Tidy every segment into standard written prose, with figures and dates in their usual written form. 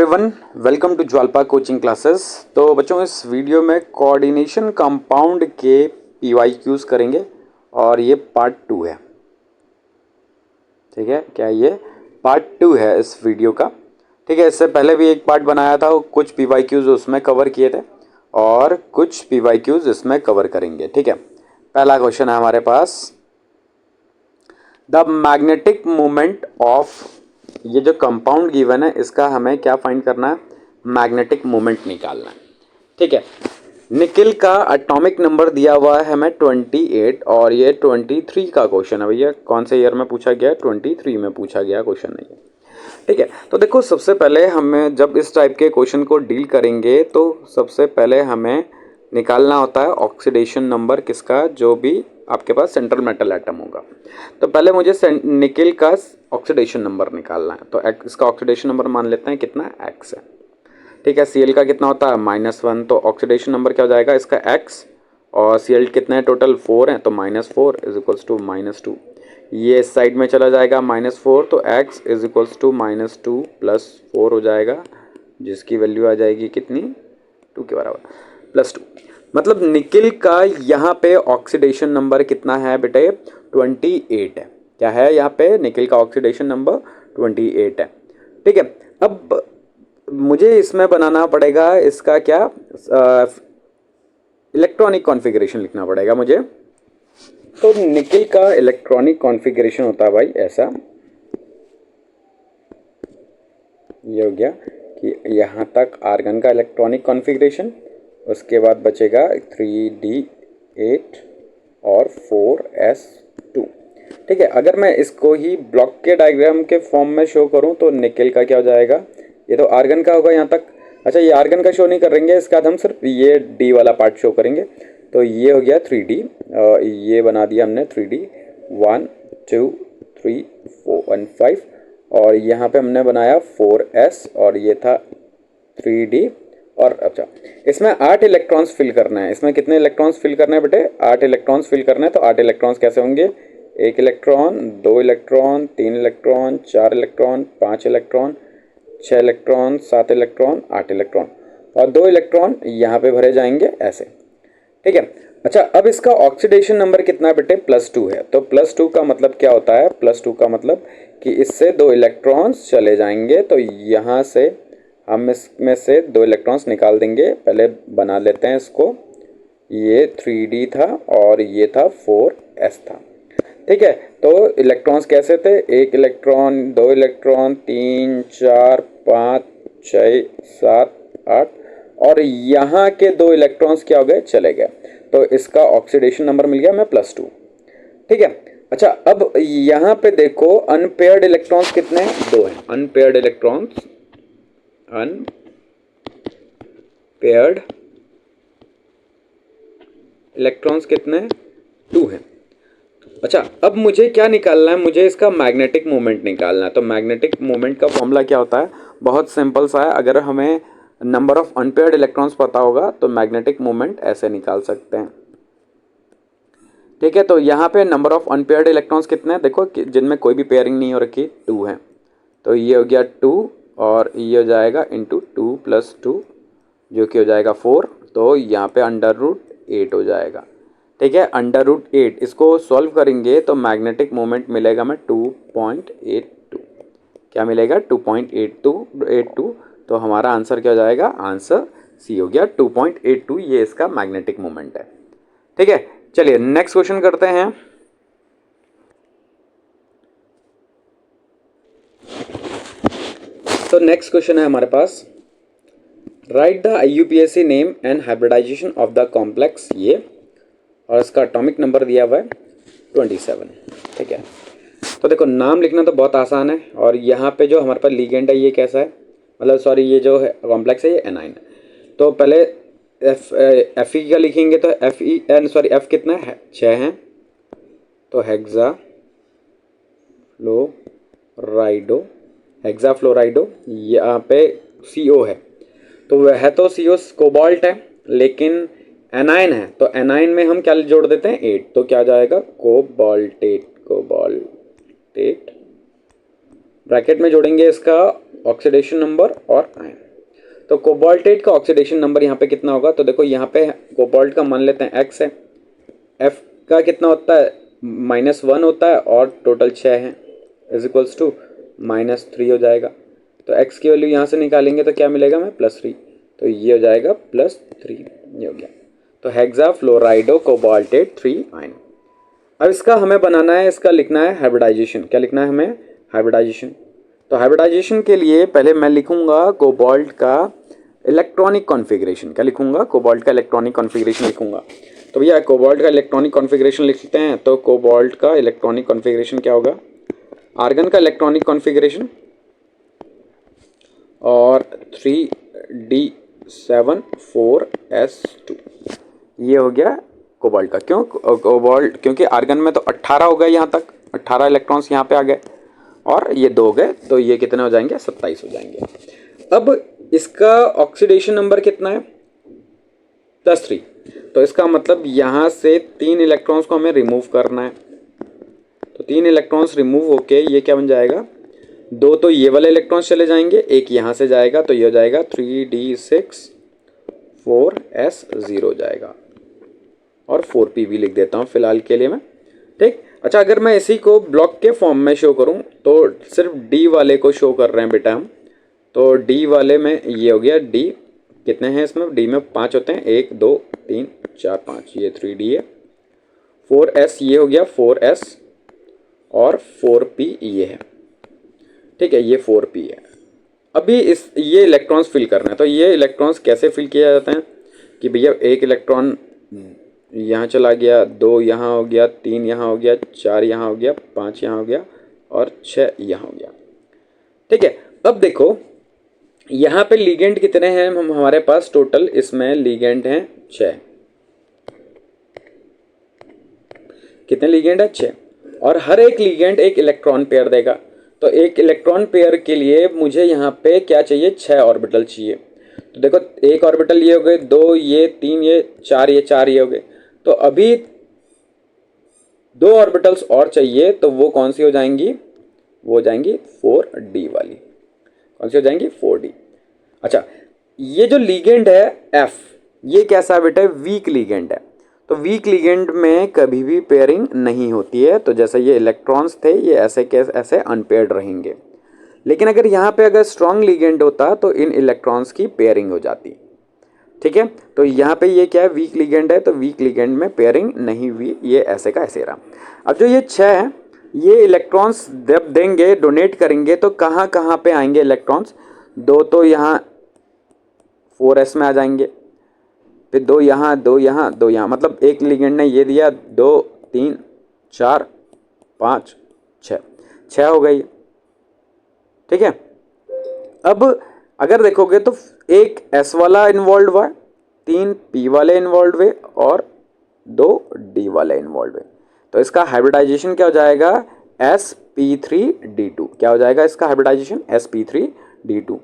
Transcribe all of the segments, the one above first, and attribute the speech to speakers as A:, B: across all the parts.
A: Everyone, welcome to Jwalpa coaching classes. तो बच्चों, इस वीडियो में कोऑर्डिनेशन कंपाउंड के पीवाईक्यूज करेंगे और ये पार्ट 2 है। ठीक है, क्या ये पार्ट 2 है इस वीडियो का। ठीक है, इससे पहले भी एक पार्ट बनाया था, कुछ पीवाईक्यूज उसमें कवर किए थे और कुछ पीवाईक्यूज इसमें कवर करेंगे। ठीक है, पहला क्वेश्चन है हमारे पास, द मैग्नेटिक मोमेंट ऑफ, ये जो कंपाउंड गिवन है इसका हमें क्या फाइंड करना है, मैग्नेटिक मोमेंट निकालना है। ठीक है, निकिल का एटॉमिक नंबर दिया हुआ है हमें 28 और ये 23 का क्वेश्चन है भैया। कौन से ईयर में पूछा गया है? 23 में पूछा गया क्वेश्चन नहीं है। ठीक है, तो देखो सबसे पहले हमें जब इस टाइप के क्वेश्चन को डील करेंगे तो सबसे पहले हमें निकालना होता है ऑक्सीडेशन नंबर किसका, जो भी आपके पास सेंट्रल मेटल एटम होगा। तो पहले मुझे निकिल का ऑक्सीडेशन नंबर निकालना है। तो इसका ऑक्सीडेशन नंबर मान लेते हैं कितना, एक्स है। ठीक है, Cl का कितना होता है, -1, तो ऑक्सीडेशन नंबर क्या हो जाएगा इसका x, और Cl कितने हैं टोटल, 4 हैं, तो -4 इज इक्वल्स टू -2। ये इस साइड में चला जाएगा -4, तो x इज इक्वल्स टू -2 + 4 हो जाएगा, जिसकी वैल्यू आ जाएगी कितनी, 2 के बराबर, +2। मतलब निकिल का यहाँ पे ऑक्सीडेशन नंबर कितना है बेटे, 28 है। क्या है यहाँ पे, निकिल का ऑक्सीडेशन नंबर 28 है। ठीक है, अब मुझे इसमें बनाना पड़ेगा इसका क्या, इलेक्ट्रॉनिक कॉन्फ़िगरेशन लिखना पड़ेगा मुझे। तो निकिल का इलेक्ट्रॉनिक कॉन्फ़िगरेशन होता है भाई ऐसा, ये हो गया कि यहाँ तक आर्गन का इलेक्ट्रॉनिक कॉन्फ़िगरेशन, उसके बाद बचेगा 3d8 और 4s2। ठीक है, अगर मैं इसको ही ब्लॉक के डायग्राम के फॉर्म में शो करूं तो निकिल का क्या हो जाएगा, ये तो आर्गन का होगा यहाँ तक। अच्छा, ये आर्गन का शो नहीं करेंगे, इसका हम सिर्फ ये डी वाला पार्ट शो करेंगे। तो ये हो गया 3d, ये बना दिया हमने 3d, 1 2 3 4 1 5, और यहाँ पे हमने बनाया 4s, और ये था 3d। और अच्छा, इसमें 8 इलेक्ट्रॉन्स फिल करना है। इसमें कितने इलेक्ट्रॉन्स फिल करना है बेटे, 8 इलेक्ट्रॉन्स फिल करना है। तो 8 इलेक्ट्रॉन्स कैसे होंगे, 1 electron, 2 electron, 3 electron, 4 electron, 5 electron, 6 electron, 7 electron, 8 electron, और 2 इलेक्ट्रॉन यहाँ पे भरे जाएंगे ऐसे। ठीक है, अच्छा अब इसका ऑक्सीडेशन नंबर कितना बेटे, +2 है। तो +2 का मतलब क्या होता है, +2 का मतलब कि इससे 2 इलेक्ट्रॉन्स चले जाएंगे। तो यहाँ से हम इसमें से 2 इलेक्ट्रॉन्स निकाल देंगे। पहले बना लेते हैं इसको, ये 3d था और ये था 4s था। ठीक है, तो इलेक्ट्रॉन्स कैसे थे, 1 इलेक्ट्रॉन, 2 इलेक्ट्रॉन, 3 4 5 6 7 8, और यहाँ के 2 इलेक्ट्रॉन्स क्या हो गए, चले गए। तो इसका ऑक्सीडेशन नंबर मिल गया हमें +2। ठीक है, अच्छा अब यहाँ पे देखो अनपेयर्ड इलेक्ट्रॉन्स कितने हैं, 2 हैं। अनपेयर्ड इलेक्ट्रॉन्स, अनपेयर्ड इलेक्ट्रॉन्स कितने हैं, 2 हैं। अच्छा, अब मुझे क्या निकालना है, मुझे इसका मैग्नेटिक मोमेंट निकालना है। तो मैग्नेटिक मोमेंट का फॉर्मूला क्या होता है, बहुत सिंपल सा है। अगर हमें नंबर ऑफ अनपेयर्ड इलेक्ट्रॉन्स पता होगा तो मैग्नेटिक मोमेंट ऐसे निकाल सकते हैं। ठीक है, तो यहाँ पे नंबर ऑफ अनपेयर्ड इलेक्ट्रॉन्स कितने हैं, देखो जिनमें कोई भी पेयरिंग नहीं हो रखी, 2 है। तो ये हो गया 2, और ये हो जाएगा इंटू 2 + 2, जो कि हो जाएगा 4। तो यहाँ पे √8 हो जाएगा। ठीक है, √8 इसको सॉल्व करेंगे तो मैग्नेटिक मोमेंट मिलेगा हमें 2.82। क्या मिलेगा, 2.82। तो हमारा आंसर क्या हो जाएगा, आंसर सी हो गया 2.82, ये इसका मैग्नेटिक मोमेंट है। ठीक है, चलिए नेक्स्ट क्वेश्चन करते हैं। तो नेक्स्ट क्वेश्चन है हमारे पास, write the IUPAC name and hybridization of the complex, ये, और इसका एटॉमिक नंबर दिया हुआ है 27। ठीक है, तो देखो नाम लिखना तो बहुत आसान है, और यहाँ पे जो हमारे पास लिगेंड है ये कैसा है, मतलब सॉरी ये जो है कॉम्प्लेक्स है ये एनाइन है। तो पहले Fe का लिखेंगे तो F कितना है, 6 है। तो हेक्साफ्लोराइडो, यहाँ पे CO है। तो वह तो CO कोबाल्ट है, लेकिन एनाइन है, तो एनाइन में हम क्या जोड़ देते हैं, 8। तो क्या जाएगा, कोबाल्टेट ब्रैकेट में जोड़ेंगे इसका ऑक्सीडेशन नंबर और आयन। तो कोबाल्टेट का ऑक्सीडेशन नंबर यहाँ पे कितना होगा, तो देखो यहाँ पे कोबाल्ट का मान लेते हैं x है, F का कितना होता है -1 होता है और टोटल 6 है, इज इक्वल्स टू -3 हो जाएगा। तो x की वैल्यू यहाँ से निकालेंगे तो क्या मिलेगा हमें +3, तो ये हो जाएगा +3, ये हो गया। तो हेक्सा फ्लोराइडो कोबाल्टेट 3 आयन। अब इसका हमें बनाना है, इसका लिखना है हाइब्रिडाइजेशन। क्या लिखना है हमें, हाइब्रिडाइजेशन। तो हाइब्रिडाइजेशन के लिए पहले मैं लिखूंगा कोबाल्ट का इलेक्ट्रॉनिक कॉन्फ़िगरेशन। क्या लिखूंगा, कोबाल्ट का इलेक्ट्रॉनिक कॉन्फ़िगरेशन लिखूंगा। तो भैया कोबाल्ट का इलेक्ट्रॉनिक कॉन्फ़िगरेशन लिखते हैं। तो कोबाल्ट का इलेक्ट्रॉनिक कॉन्फ़िगरेशन क्या होगा, आर्गन का इलेक्ट्रॉनिक कॉन्फ़िगरेशन और 3d7 4s2, ये हो गया कोबाल्ट का। क्यों कोबाल्ट, क्योंकि आर्गन में तो 18 हो गए, यहाँ तक 18 इलेक्ट्रॉन्स यहाँ पे आ गए और ये 2 गए, तो ये कितने हो जाएंगे, 27 हो जाएंगे। अब इसका ऑक्सीडेशन नंबर कितना है, +3। तो इसका मतलब यहाँ से 3 इलेक्ट्रॉन्स को हमें रिमूव करना है। तो 3 इलेक्ट्रॉन्स रिमूव होके ये क्या बन जाएगा, 2 तो ये वाले इलेक्ट्रॉन्स चले जाएंगे, एक यहाँ से जाएगा, तो ये हो जाएगा 3d6 4s0 जाएगा। और 4p भी लिख देता हूँ फिलहाल के लिए मैं, ठीक। अच्छा, अगर मैं इसी को ब्लॉक के फॉर्म में शो करूँ तो सिर्फ d वाले को शो कर रहे हैं बेटा हम। तो d वाले में ये हो गया, d कितने हैं इसमें, d में 5 होते हैं, 1 2 3 4 5, ये 3d है। 4s ये हो गया 4s और 4p ये है, ठीक है, ये 4p है। अभी ये इलेक्ट्रॉन्स फिल करना है। तो ये इलेक्ट्रॉन्स कैसे फिल किया जाते हैं कि भैया एक इलेक्ट्रॉन यहाँ चला गया, 2 यहाँ हो गया, 3 यहाँ हो गया, 4 यहाँ हो गया, 5 यहाँ हो गया और 6 यहाँ हो गया, ठीक है। अब देखो यहाँ पे लीगेंड कितने हैं हम हमारे पास, टोटल इसमें लीगेंड हैं 6। कितने लीगेंड है, 6। और हर एक लीगेंड एक इलेक्ट्रॉन पेयर देगा। तो एक इलेक्ट्रॉन पेयर के लिए मुझे यहाँ पे क्या चाहिए, 6 ऑर्बिटल चाहिए। तो देखो एक ऑर्बिटल ये हो गए, 2 ये, 3 ये, 4 ये, 4 ये हो गए। तो अभी 2 ऑर्बिटल्स और चाहिए, तो वो कौन सी हो जाएंगी, वो हो जाएंगी 4d वाली। कौन सी हो जाएंगी, 4d। अच्छा, ये जो लीगेंड है F, ये कैसा है बेटा, वीक लीगेंड है। तो वीक लीगेंड में कभी भी पेयरिंग नहीं होती है। तो जैसे ये इलेक्ट्रॉन्स थे, ये ऐसे के ऐसे अनपेयर्ड रहेंगे। लेकिन अगर यहाँ पे अगर स्ट्रॉन्ग लीगेंड होता तो इन इलेक्ट्रॉन्स की पेयरिंग हो जाती, ठीक है। तो यहाँ पे ये क्या है, वीक लीगेंड है, तो वीक लीगेंड में पेयरिंग नहीं हुई, ये ऐसे का ऐसे रहा। अब जो ये 6 है, ये इलेक्ट्रॉन्स जब देंगे, डोनेट करेंगे, तो कहाँ कहाँ पे आएंगे इलेक्ट्रॉन्स, 2 तो यहाँ 4s में आ जाएंगे, फिर 2 यहाँ, 2 यहाँ, 2 यहाँ, मतलब एक लीगेंड ने ये दिया, 2 3 4 5 6 हो गई, ठीक है। अब अगर देखोगे तो एक S वाला इन्वॉल्व हुआ, 3 P वाले इन्वॉल्व हुए और 2 D वाले इन्वॉल्व हुए। तो इसका हाइब्रिडाइजेशन क्या हो जाएगा, sp3d2। क्या हो जाएगा इसका हाइब्रिडाइजेशन, sp3d2,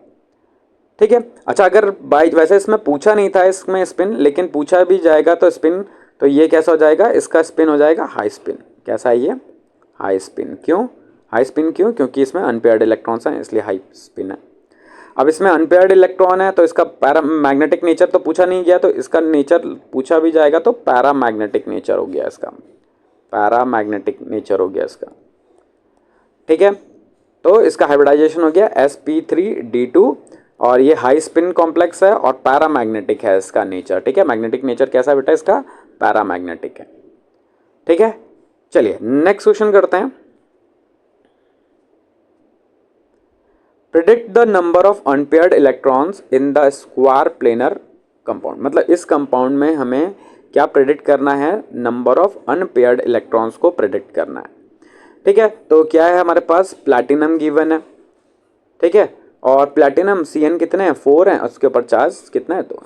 A: ठीक है। अच्छा, अगर बाई वैसे इसमें पूछा नहीं था इसमें स्पिन, लेकिन पूछा भी जाएगा तो स्पिन, तो ये कैसा हो जाएगा, इसका स्पिन हो जाएगा हाई स्पिन। कैसा है ये, हाई स्पिन। क्यों हाई स्पिन, क्योंकि इसमें अनपेयर्ड इलेक्ट्रॉन्स हैं, इसलिए हाई स्पिन है। अब इसमें अनपेयर्ड इलेक्ट्रॉन है, तो इसका पैरामैग्नेटिक नेचर तो पूछा नहीं गया, तो इसका नेचर पूछा भी जाएगा तो पैरामैग्नेटिक नेचर हो गया इसका, पैरामैग्नेटिक नेचर हो गया इसका, ठीक है। तो इसका हाइब्रिडाइजेशन हो गया sp3d2 और ये हाई स्पिन कॉम्प्लेक्स है और पैरामैग्नेटिक है इसका नेचर, ठीक है। मैग्नेटिक नेचर कैसा है बेटा इसका, पैरामैग्नेटिक है, ठीक है। चलिए नेक्स्ट क्वेश्चन करते हैं। Predict the number of unpaired electrons in the square planar compound. मतलब इस कंपाउंड में हमें क्या प्रिडिक्ट करना है, नंबर ऑफ अनपेयर्ड इलेक्ट्रॉन्स को प्रिडिक्ट करना है, ठीक है। तो क्या है हमारे पास, प्लैटिनम गिवन है, ठीक है। और प्लैटिनम Cn कितने हैं, 4 हैं, उसके ऊपर चार्ज कितना है, 2।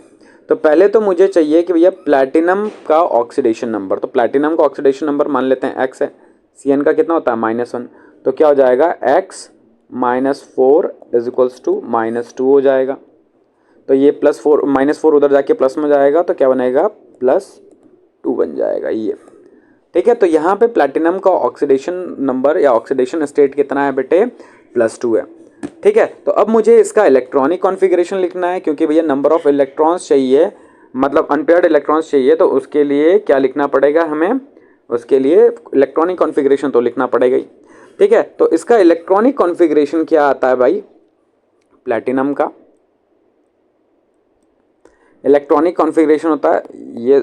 A: तो पहले तो मुझे चाहिए कि भैया प्लैटिनम का ऑक्सीडेशन नंबर। तो प्लैटिनम का ऑक्सीडेशन नंबर मान लेते हैं x है, Cn का कितना होता है -1। तो क्या हो जाएगा, x -4 इज इक्वल्स टू -2 हो जाएगा। तो ये +4 -4 उधर जाके प्लस में जाएगा, तो क्या बनेगा, +2 बन जाएगा ये, ठीक है। तो यहाँ पे प्लैटिनम का ऑक्सीडेशन नंबर या ऑक्सीडेशन स्टेट कितना है बेटे, +2 है। ठीक है, तो अब मुझे इसका इलेक्ट्रॉनिक कॉन्फ़िगरेशन लिखना है, क्योंकि भैया नंबर ऑफ इलेक्ट्रॉन्स चाहिए, मतलब अनपेयर्ड इलेक्ट्रॉन्स चाहिए, तो उसके लिए क्या लिखना पड़ेगा हमें, उसके लिए इलेक्ट्रॉनिक कॉन्फ़िगरेशन तो लिखना पड़ेगा ही। ठीक है, तो इसका इलेक्ट्रॉनिक कॉन्फ़िगरेशन क्या आता है भाई, प्लैटिनम का इलेक्ट्रॉनिक कॉन्फ़िगरेशन होता है ये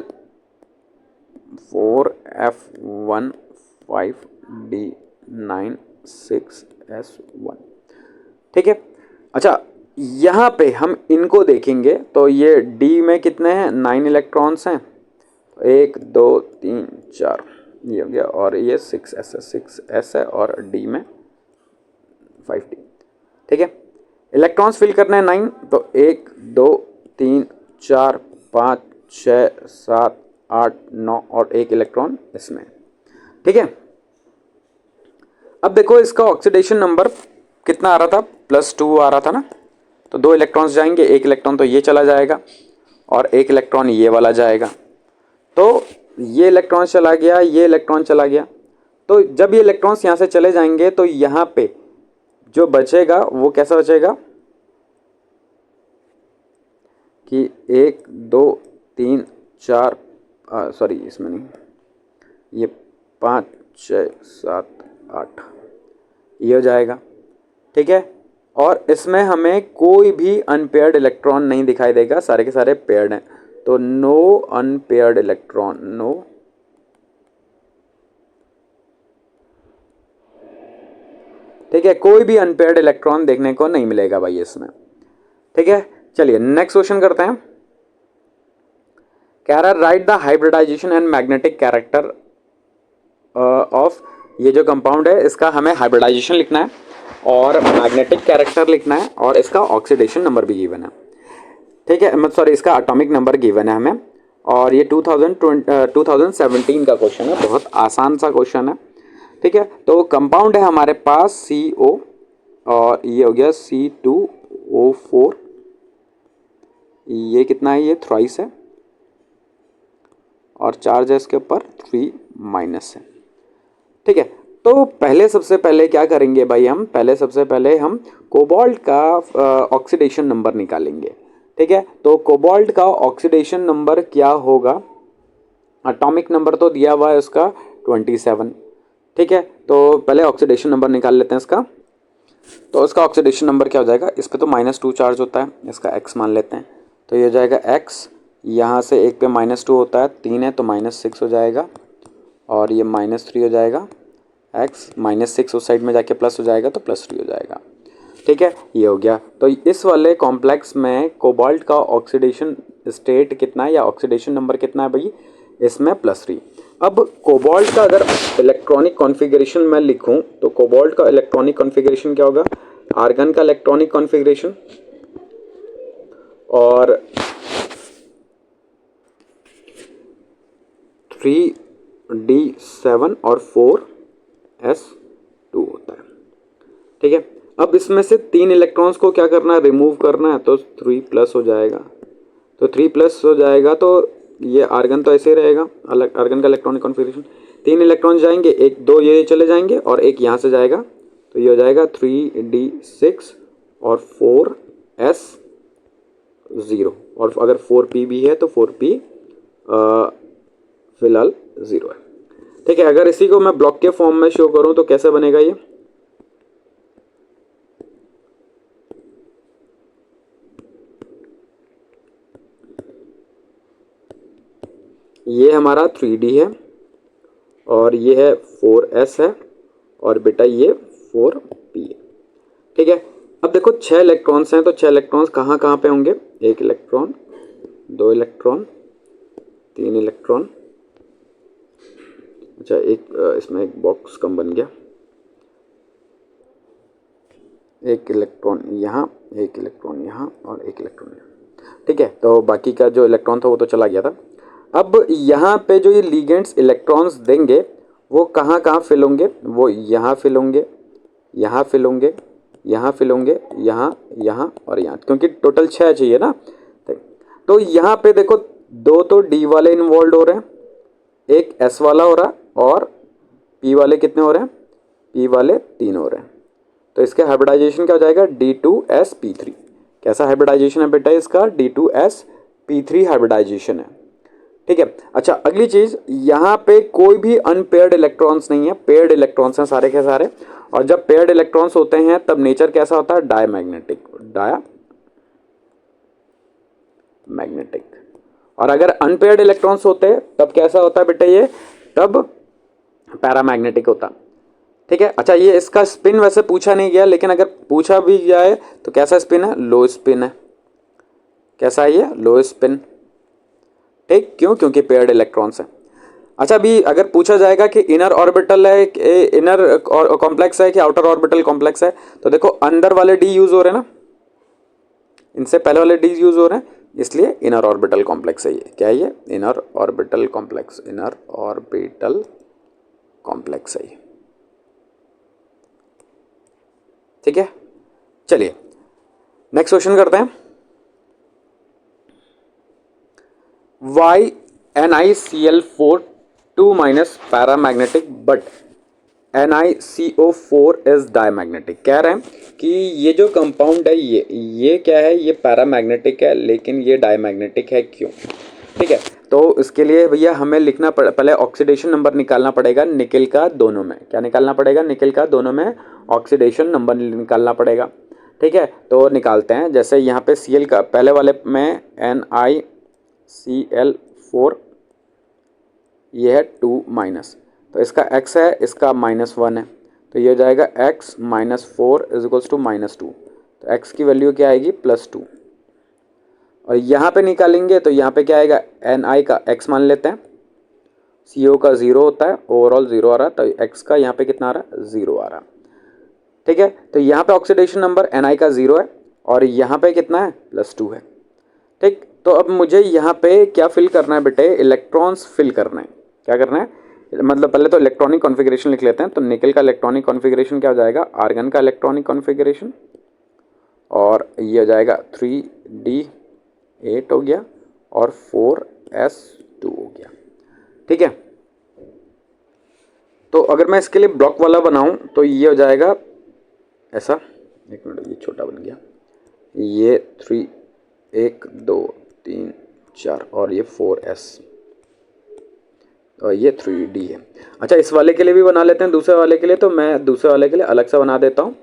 A: 4f15d96s1। ठीक है, अच्छा यहाँ पे हम इनको देखेंगे तो ये डी में कितने हैं, 9 इलेक्ट्रॉन्स हैं, 1 2 3 4 ये हो गया, और ये 6s है और डी में 5d। ठीक है, इलेक्ट्रॉन्स फिल करने हैं 9, तो 1 2 3 4 5 6 7 8 9 और 1 इलेक्ट्रॉन इसमें। ठीक है, अब देखो इसका ऑक्सीडेशन नंबर कितना आ रहा था, +2 आ रहा था ना, तो 2 इलेक्ट्रॉन्स जाएंगे, 1 इलेक्ट्रॉन तो ये चला जाएगा और 1 इलेक्ट्रॉन ये वाला जाएगा, तो ये इलेक्ट्रॉन चला गया, ये इलेक्ट्रॉन चला गया, तो जब ये इलेक्ट्रॉन्स यहाँ से चले जाएंगे तो यहाँ पे जो बचेगा वो कैसा बचेगा कि 1 2 3 4 सॉरी इसमें नहीं, ये 5 6 7 8 ये हो जाएगा। ठीक है, और इसमें हमें कोई भी अनपेयर्ड इलेक्ट्रॉन नहीं दिखाई देगा, सारे के सारे पेयर्ड हैं, तो नो अनपेयर्ड इलेक्ट्रॉन, नो ठीक है, कोई भी अनपेयर्ड इलेक्ट्रॉन देखने को नहीं मिलेगा भाई इसमें। ठीक है, चलिए नेक्स्ट क्वेश्चन करते हैं। कह रहा है right the hybridization and magnetic character of, ये जो कंपाउंड है इसका हमें हाइब्रिडाइजेशन लिखना है और मैग्नेटिक कैरेक्टर लिखना है और इसका ऑक्सीडेशन नंबर भी गिवन है। ठीक है, मतलब सॉरी इसका एटॉमिक नंबर गिवन है हमें, और ये 2017 का क्वेश्चन है, बहुत आसान सा क्वेश्चन है। ठीक है, तो कंपाउंड है हमारे पास CO और ये हो गया C2O4, ये कितना है, ये थ्राइस है और चार्ज है इसके ऊपर 3- है। ठीक है, तो पहले सबसे पहले क्या करेंगे भाई, हम पहले सबसे पहले हम कोबाल्ट का ऑक्सीडेशन नंबर निकालेंगे। ठीक है, तो कोबाल्ट का ऑक्सीडेशन नंबर क्या होगा, एटॉमिक नंबर तो दिया हुआ है उसका 27। ठीक है, तो पहले ऑक्सीडेशन नंबर निकाल लेते हैं इसका, तो इसका ऑक्सीडेशन नंबर क्या हो जाएगा, इस पर तो -2 चार्ज होता है, इसका x मान लेते हैं, तो ये हो जाएगा x, यहाँ से एक पे -2 होता है, 3 है तो -6 हो जाएगा, और ये -3 हो जाएगा, x -6 उस साइड में जाके प्लस हो जाएगा तो +3 हो जाएगा। ठीक है, ये हो गया। तो इस वाले कॉम्प्लेक्स में कोबाल्ट का ऑक्सीडेशन स्टेट कितना है या ऑक्सीडेशन नंबर कितना है भाई, इसमें +3। अब कोबाल्ट का अगर इलेक्ट्रॉनिक कॉन्फ़िगरेशन मैं लिखूं तो कोबाल्ट का इलेक्ट्रॉनिक कॉन्फ़िगरेशन क्या होगा, आर्गन का इलेक्ट्रॉनिक कॉन्फ़िगरेशन और 3d7 और 4s2 होता है। ठीक है, अब इसमें से 3 इलेक्ट्रॉन्स को क्या करना है, रिमूव करना है, तो 3+ हो जाएगा, तो 3+ हो जाएगा, तो ये आर्गन तो ऐसे ही रहेगा, अलग आर्गन का इलेक्ट्रॉनिक कॉन्फ़िगरेशन, 3 इलेक्ट्रॉन जाएंगे, 1 2 ये चले जाएंगे और एक यहाँ से जाएगा, तो ये हो जाएगा 3d6 और 4s0, और अगर 4p भी है तो 4p फिलहाल 0 है। ठीक है, अगर इसी को मैं ब्लॉक के फॉर्म में शो करूं तो कैसे बनेगा ये हमारा 3d है और ये है 4s है और बेटा ये 4p है। ठीक है, अब देखो 6 इलेक्ट्रॉन्स हैं, तो 6 इलेक्ट्रॉन्स कहाँ कहाँ पे होंगे, 1 इलेक्ट्रॉन, 2 इलेक्ट्रॉन, 3 इलेक्ट्रॉन, अच्छा एक इसमें एक बॉक्स कम बन गया, 1 इलेक्ट्रॉन यहाँ, 1 इलेक्ट्रॉन यहाँ और 1 इलेक्ट्रॉन यहाँ। ठीक है, तो बाकी का जो इलेक्ट्रॉन था वो तो चला गया था। अब यहाँ पे जो ये लीगेंड्स इलेक्ट्रॉन्स देंगे वो कहाँ कहाँ फिल होंगे, वो यहाँ फिल होंगे, यहाँ फिल होंगे, यहाँ फिल होंगे, यहाँ यहाँ और यहाँ, क्योंकि टोटल 6 चाहिए ना। तो यहाँ पे देखो 2 तो D वाले इन्वॉल्व हो रहे हैं, एक S वाला हो रहा है और P वाले कितने हो रहे हैं, P वाले 3 हो रहे हैं। तो इसके हाइब्रिडाइजेशन क्या हो जाएगा, D2sp3। कैसा हाइब्रिडाइजेशन है बेटा इसका, D2sp3 हाइब्रिडाइजेशन है। ठीक है। अच्छा अगली चीज, यहाँ पे कोई भी अनपेयर्ड इलेक्ट्रॉन्स नहीं है, पेयर्ड इलेक्ट्रॉन्स हैं सारे के सारे। और जब पेयर्ड इलेक्ट्रॉन्स होते हैं तब नेचर कैसा होता है, डायमैग्नेटिक, डायमैग्नेटिक। और अगर अनपेयर्ड इलेक्ट्रॉन्स होते हैं तब कैसा होता है बेटा ये, तब पैरामैग्नेटिक होता। ठीक है। अच्छा ये इसका स्पिन वैसे पूछा नहीं गया, लेकिन अगर पूछा भी जाए तो कैसा स्पिन है, लो स्पिन है। कैसा है ये, लो स्पिन। ठीक, क्यों, क्योंकि पेयर्ड इलेक्ट्रॉन्स है। अच्छा अभी अगर पूछा जाएगा कि इनर ऑर्बिटल है, इनर कॉम्प्लेक्स है कि आउटर ऑर्बिटल कॉम्प्लेक्स है, तो देखो अंदर वाले डी यूज हो रहे हैं ना, इनसे पहले वाले डी यूज हो रहे हैं, इसलिए इनर ऑर्बिटल कॉम्प्लेक्स है ये। क्या है ये, inner orbital complex, inner orbital complex है ये। ठीक है, चलिए नेक्स्ट क्वेश्चन करते हैं। Why NiCl4 2 minus paramagnetic but NiCO4 is diamagnetic. कह रहे हैं कि ये जो कंपाउंड है ये क्या है, ये पैरामैग्नेटिक है लेकिन ये डायमैग्नेटिक है, क्यों। ठीक है, तो इसके लिए भैया हमें लिखना पहले ऑक्सीडेशन नंबर निकालना पड़ेगा निकेल का दोनों में। क्या निकालना पड़ेगा, निकेल का दोनों में ऑक्सीडेशन नंबर निकालना पड़ेगा। ठीक है, तो निकालते हैं। जैसे यहाँ पे Cl का पहले वाले में NiCl4 ये है 2 माइनस, तो इसका x है, इसका -1 है, तो ये हो जाएगा x -4 इज इक्वल्स टू -2। तो x की वैल्यू क्या आएगी, +2। और यहाँ पे निकालेंगे तो यहाँ पे क्या आएगा, Ni का x मान लेते हैं, CO का 0 होता है, ओवरऑल 0 आ रहा है, तो x का यहाँ पे कितना आ रहा है, 0 आ रहा है। ठीक है, तो यहाँ पे ऑक्सीडेशन नंबर Ni का 0 है और यहाँ पे कितना है, +2 है। ठीक, तो अब मुझे यहाँ पे क्या फिल करना है बेटे, इलेक्ट्रॉन्स फिल करना है। क्या करना है, मतलब पहले तो इलेक्ट्रॉनिक कॉन्फ़िगरेशन लिख लेते हैं। तो निकल का इलेक्ट्रॉनिक कॉन्फ़िगरेशन क्या हो जाएगा, आर्गन का इलेक्ट्रॉनिक कॉन्फ़िगरेशन, और ये हो जाएगा 3D8 हो गया और 4S2 हो गया। ठीक है, तो अगर मैं इसके लिए ब्लॉक वाला बनाऊं तो ये हो जाएगा ऐसा, एक मिनट ये छोटा बन गया, ये 3 1 2 3 4 और ये 4S और ये 3D है। अच्छा इस वाले के लिए भी बना लेते हैं, दूसरे वाले के लिए, तो मैं दूसरे वाले के लिए अलग से बना देता हूँ।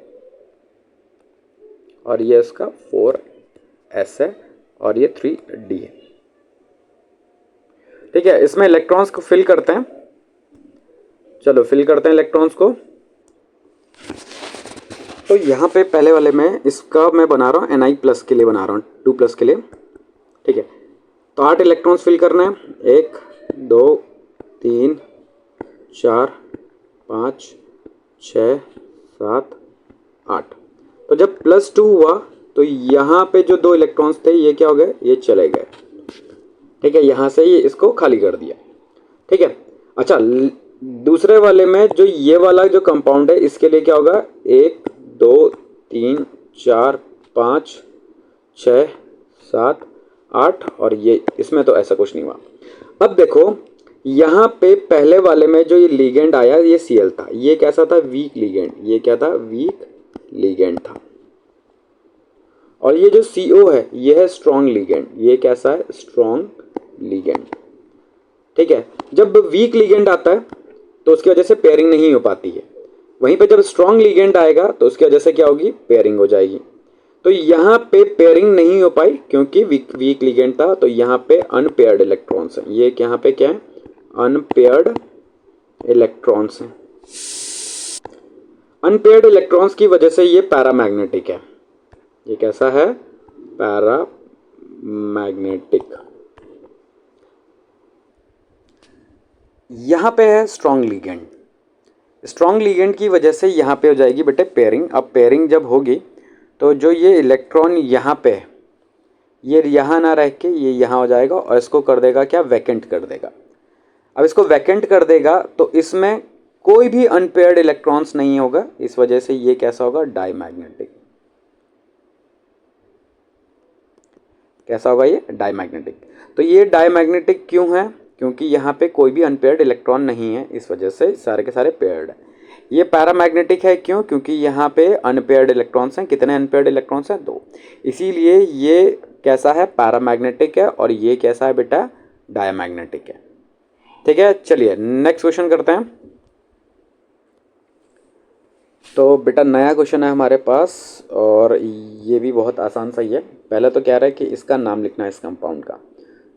A: और ये इसका 4S है और ये 3D है। ठीक है, इसमें इलेक्ट्रॉन्स को फिल करते हैं। चलो फिल करते हैं इलेक्ट्रॉन्स को। तो यहाँ पे पहले वाले में इसका मैं बना रहा हूँ Ni+ के लिए बना रहा हूँ, 2+ के लिए। ठीक है, तो 8 इलेक्ट्रॉन्स फिल करना है, 1 2 3 4 5 6 7 8। तो जब +2 हुआ तो यहाँ पे जो 2 इलेक्ट्रॉन्स थे ये क्या हो गए, ये चले गए। ठीक है, यहाँ से ये इसको खाली कर दिया। ठीक है, अच्छा दूसरे वाले में जो ये वाला जो कंपाउंड है इसके लिए क्या होगा, 1 2 3 4 5 6 7 8 और ये इसमें तो ऐसा कुछ नहीं हुआ। अब देखो यहाँ पे पहले वाले में जो ये लिगेंड आया ये Cl था, ये कैसा था, वीक लिगेंड, ये क्या था, वीक लिगेंड था। और ये जो CO है ये है स्ट्रॉन्ग लिगेंड, ये कैसा है, स्ट्रॉन्ग लिगेंड। ठीक है, जब वीक लिगेंड आता है तो उसकी वजह से पेयरिंग नहीं हो पाती है, वहीं पे जब स्ट्रॉन्ग लिगेंड आएगा तो उसकी वजह से क्या होगी, पेयरिंग हो जाएगी। तो यहाँ पे पेयरिंग नहीं हो पाई क्योंकि वीक लिगेंड था, तो यहाँ पे अनपेयर्ड इलेक्ट्रॉन्स हैं। ये यहाँ पे क्या है, अनपेयर्ड इलेक्ट्रॉन्स हैं। अनपेयर्ड इलेक्ट्रॉन्स की वजह से ये पैरामैग्नेटिक है। ये कैसा है, पैरामैग्नेटिक। यहाँ पे है स्ट्रॉन्ग लिगेंड, स्ट्रॉन्ग लिगेंड की वजह से यहाँ पे हो जाएगी बेटे पेयरिंग। अब पेयरिंग जब होगी तो जो ये इलेक्ट्रॉन यहाँ पे है ये यहाँ ना रह के ये यहाँ हो जाएगा और इसको कर देगा क्या, वैकेंट कर देगा। अब इसको वैकेंट कर देगा तो इसमें कोई भी अनपेयर्ड इलेक्ट्रॉन्स नहीं होगा, इस वजह से ये कैसा होगा, डायमैग्नेटिक। कैसा होगा ये, डायमैग्नेटिक। तो ये डायमैग्नेटिक क्यों है, क्योंकि यहाँ पे कोई भी अनपेयर्ड इलेक्ट्रॉन नहीं है, इस वजह से सारे के सारे पेयर्ड है। ये पैरामैग्नेटिक है क्यों? क्योंकि यहाँ पे अनपेयर्ड इलेक्ट्रॉन्स हैं। कितने अनपेयर्ड इलेक्ट्रॉन्स हैं? 2। इसीलिए ये कैसा है? पैरामैग्नेटिक है। और ये कैसा है बेटा? डायमैग्नेटिक है। ठीक है, चलिए नेक्स्ट क्वेश्चन करते हैं। तो बेटा नया क्वेश्चन है हमारे पास और ये भी बहुत आसान सा ही है। पहले तो क्या रहा है कि इसका नाम लिखना है इस कंपाउंड का।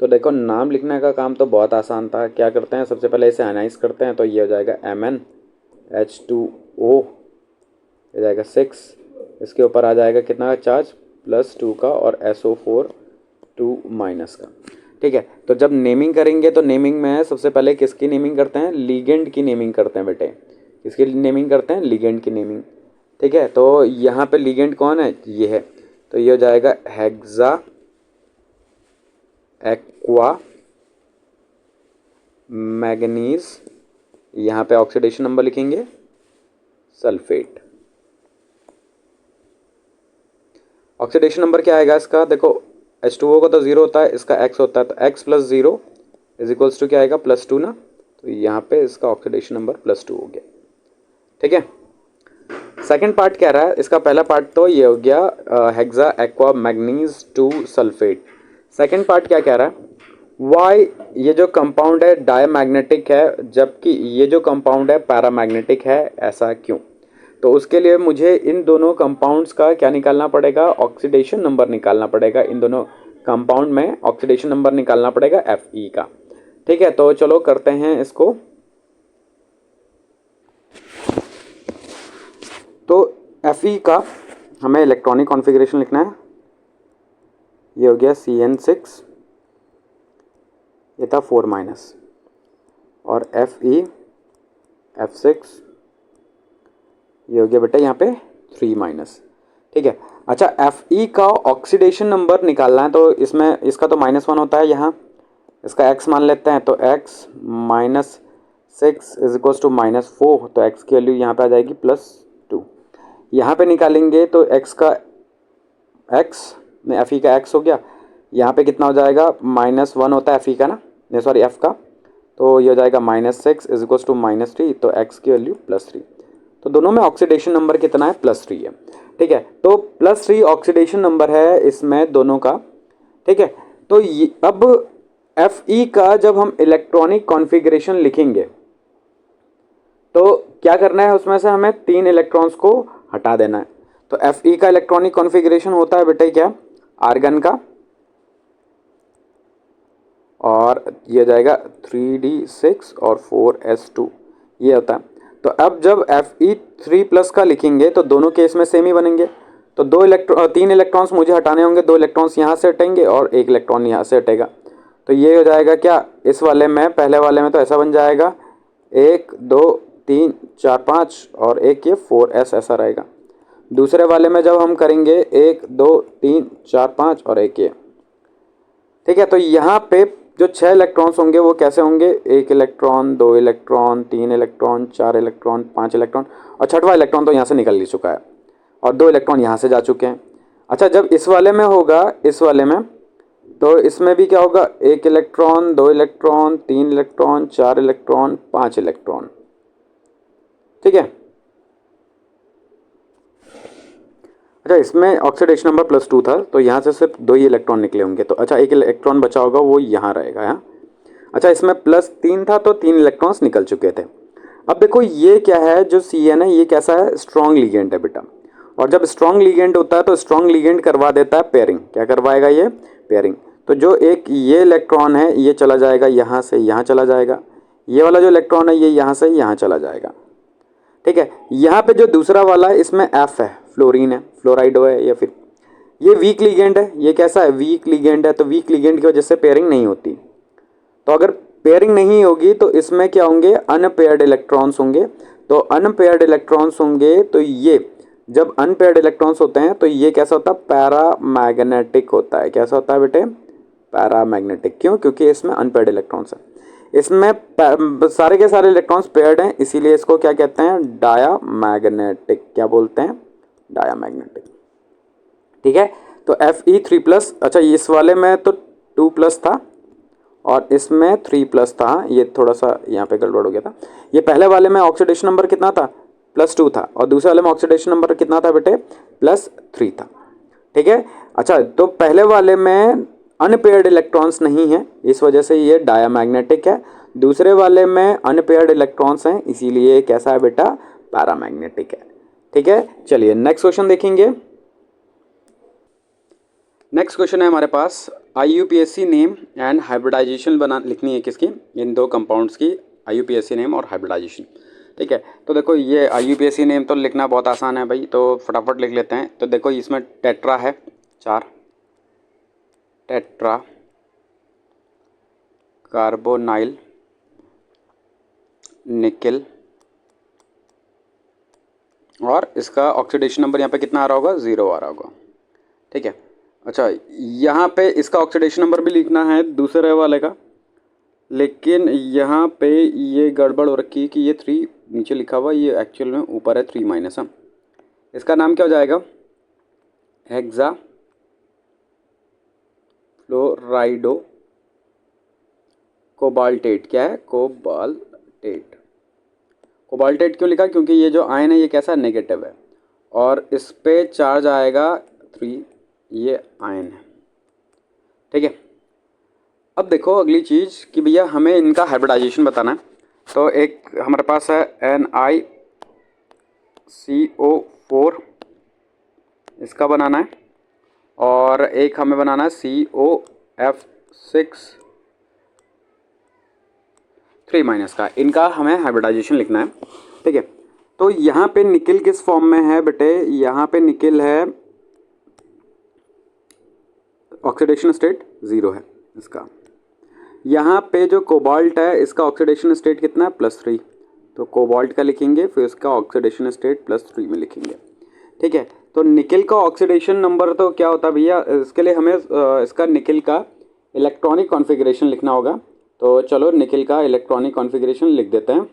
A: तो देखो नाम लिखने का काम तो बहुत आसान था। क्या करते हैं, सबसे पहले इसे आयनाइज करते हैं। तो ये हो जाएगा MnH2O, हो जाएगा 6। इसके ऊपर आ जाएगा कितना का चार्ज? +2 का, और SO4 2 माइनस का। ठीक है, तो जब नेमिंग करेंगे तो नेमिंग में सबसे पहले किसकी नेमिंग करते हैं? लिगेंड की नेमिंग करते हैं बेटे। किसकी नेमिंग करते हैं? लिगेंड की नेमिंग। ठीक है, तो यहाँ पे लिगेंड कौन है? ये है। तो ये हो जाएगा हेक्सा एक्वा मैग्नीज। यहाँ पे ऑक्सीडेशन नंबर लिखेंगे सल्फेट। ऑक्सीडेशन नंबर क्या आएगा इसका? देखो H2O का तो 0 होता है, इसका X होता है। तो X + 0 = क्या आएगा? +2 ना। तो यहाँ पे इसका ऑक्सीडेशन नंबर +2 हो गया। ठीक है, सेकंड पार्ट क्या रहा है इसका? पहला पार्ट तो ये हो गया hexa aqua manganese 2 sulphate. Second part क्या कह रहा है? वाई ये जो कंपाउंड है डायमैग्नेटिक है जबकि ये जो कंपाउंड है पैरामैग्नेटिक है, ऐसा क्यों? तो उसके लिए मुझे इन दोनों कंपाउंड्स का क्या निकालना पड़ेगा? ऑक्सीडेशन नंबर निकालना पड़ेगा। इन दोनों कंपाउंड में ऑक्सीडेशन नंबर निकालना पड़ेगा Fe का। ठीक है, तो चलो करते हैं इसको। तो Fe का हमें इलेक्ट्रॉनिक कॉन्फ़िगरेशन लिखना है। ये हो गया CN6, ये था 4- और Fe(F6) ये हो गया बेटा यहाँ पे 3-। ठीक है, अच्छा Fe का ऑक्सीडेशन नंबर निकालना है। तो इसमें इसका तो -1 होता है, यहाँ इसका x मान लेते हैं। तो x - 6 = -4। तो x की वैल्यू यहाँ पे आ जाएगी +2। यहाँ पे निकालेंगे तो x में Fe का x हो गया। यहाँ पे कितना हो जाएगा? -1 होता है Fe का ना, नहीं सॉरी F का। तो ये हो जाएगा -6 = -3। तो x की वैल्यू +3। तो दोनों में ऑक्सीडेशन नंबर कितना है? +3 है। ठीक है, तो +3 ऑक्सीडेशन नंबर है इसमें दोनों का। ठीक है, तो अब Fe का जब हम इलेक्ट्रॉनिक कॉन्फ़िगरेशन लिखेंगे तो क्या करना है? उसमें से हमें 3 इलेक्ट्रॉन्स को हटा देना है। तो Fe का इलेक्ट्रॉनिक कॉन्फ़िगरेशन होता है बेटा क्या? आर्गन का, और ये हो जाएगा 3d6 और 4s2, ये होता है। तो अब जब Fe3+ का लिखेंगे तो दोनों केस में सेम ही बनेंगे। तो 3 इलेक्ट्रॉन्स मुझे हटाने होंगे। 2 इलेक्ट्रॉन्स यहाँ से हटेंगे और 1 इलेक्ट्रॉन यहाँ से हटेगा। तो ये हो जाएगा क्या? इस वाले में, पहले वाले में तो ऐसा बन जाएगा 1 2 3 4 5 और एक ये 4s ऐसा रहेगा। दूसरे वाले में जब हम करेंगे 1 2 3 4 5 और एक ये। ठीक है, तो यहाँ पे जो 6 इलेक्ट्रॉन्स होंगे वो कैसे होंगे? 1 electron, 2 electron, 3 electron, 4 electron, 5 electron, और छठवां इलेक्ट्रॉन तो यहाँ से निकल ही चुका है, और 2 इलेक्ट्रॉन यहाँ से जा चुके हैं। अच्छा, जब इस वाले में होगा, इस वाले में, तो इसमें भी क्या होगा? 1 electron, 2 electron, 3 electron, 4 electron, 5 electron. ठीक है, अच्छा इसमें ऑक्सीडेशन नंबर +2 था, तो यहाँ से सिर्फ 2 ही इलेक्ट्रॉन निकले होंगे। तो अच्छा 1 इलेक्ट्रॉन बचा होगा, वो यहाँ रहेगा यहाँ। अच्छा इसमें +3 था तो 3 इलेक्ट्रॉन्स निकल चुके थे। अब देखो ये क्या है? जो Cn है ये कैसा है? स्ट्रॉन्ग लिगेंड है बेटा। और जब स्ट्रॉन्ग लिगेंड होता है तो स्ट्रॉन्ग लिगेंड करवा देता है पेयरिंग। क्या करवाएगा ये? पेयरिंग। तो जो एक ये इलेक्ट्रॉन है ये चला जाएगा यहाँ से यहाँ चला जाएगा। ये वाला जो इलेक्ट्रॉन है ये यहाँ से यहाँ चला जाएगा। ठीक है, यहाँ पे जो दूसरा वाला है इसमें F है, फ्लोरीन है, फ्लोराइड है, या फिर ये वीक लिगेंड है। ये कैसा है? वीक लिगेंड है। तो वीक लिगेंड की वजह से पेयरिंग नहीं होती। तो अगर पेयरिंग नहीं होगी तो इसमें क्या होंगे? अनपेयर्ड इलेक्ट्रॉन्स होंगे। तो अनपेयर्ड इलेक्ट्रॉन्स होंगे तो ये, जब अनपेयर्ड इलेक्ट्रॉन्स होते हैं तो ये कैसा होता है? पैरामैग्नेटिक होता है। कैसा होता है बेटे? पैरामैग्नेटिक। क्यों? क्योंकि इसमें अनपेयर्ड इलेक्ट्रॉन्स है। इसमें सारे के सारे इलेक्ट्रॉन्स पेयर्ड हैं, इसीलिए इसको क्या कहते हैं? डायामैग्नेटिक। क्या बोलते हैं? डायामैग्नेटिक। ठीक है, तो Fe3+। अच्छा इस वाले में तो 2+ था और इसमें 3+ था। ये थोड़ा सा यहाँ पे गड़बड़ हो गया था। ये पहले वाले में ऑक्सीडेशन नंबर कितना था? +2 था और दूसरे वाले में ऑक्सीडेशन नंबर कितना था बेटे, +3 था। ठीक है। अच्छा, तो पहले वाले में अनपेयर्ड इलेक्ट्रॉन्स नहीं है, इस वजह से ये डायामैग्नेटिक है। दूसरे वाले में अनपेयर्ड इलेक्ट्रॉन्स हैं, इसीलिए कैसा है बेटा, पैरामैग्नेटिक है। ठीक है, चलिए नेक्स्ट क्वेश्चन देखेंगे। नेक्स्ट क्वेश्चन है हमारे पास, IUPAC नेम एंड हाइब्रिडाइजेशन बना लिखनी है किसकी, इन दो कंपाउंड्स की, IUPAC नेम और हाइब्रिडाइजेशन। ठीक है, तो देखो ये IUPAC नेम तो लिखना बहुत आसान है भाई, तो फटाफट लिख लेते हैं। तो देखो इसमें टेट्रा है 4, टेट्रा कार्बोनाइल निकेल, और इसका ऑक्सीडेशन नंबर यहाँ पे कितना आ रहा होगा, 0 आ रहा होगा। ठीक है। अच्छा, यहाँ पे इसका ऑक्सीडेशन नंबर भी लिखना है दूसरे वाले का, लेकिन यहाँ पे ये गड़बड़ हो रखी है कि ये 3 नीचे लिखा हुआ, ये एक्चुअल में ऊपर है 3 -। इसका नाम क्या हो जाएगा, हेक्सा फ्लोराइडो कोबाल्टेट। क्या है, कोबाल्टेट। कोबाल्टेट क्यों लिखा, क्योंकि ये जो आयन है ये कैसा, नेगेटिव है, और इस पे चार्ज आएगा 3, ये आयन है। ठीक है। अब देखो अगली चीज़ कि भैया हमें इनका हाइब्रिडाइजेशन बताना है। तो एक हमारे पास है NiCO4, इसका बनाना है, और एक हमें बनाना है COF6 3- का। इनका हमें हाइब्रिडाइजेशन लिखना है। ठीक है। तो यहाँ पे निकेल किस फॉर्म में है बेटे, यहाँ पे निकेल है ऑक्सीडेशन स्टेट 0 है इसका। यहाँ पे जो कोबाल्ट है इसका ऑक्सीडेशन स्टेट कितना है, +3, तो कोबाल्ट का लिखेंगे, फिर इसका ऑक्सीडेशन स्टेट +3 में लिखेंगे। ठीक है। तो निकेल का ऑक्सीडेशन नंबर तो क्या होता है भैया, इसके लिए हमें इसका निकेल का इलेक्ट्रॉनिक कॉन्फ़िगरेशन लिखना होगा। तो चलो निकेल का इलेक्ट्रॉनिक कॉन्फ़िगरेशन लिख देते हैं।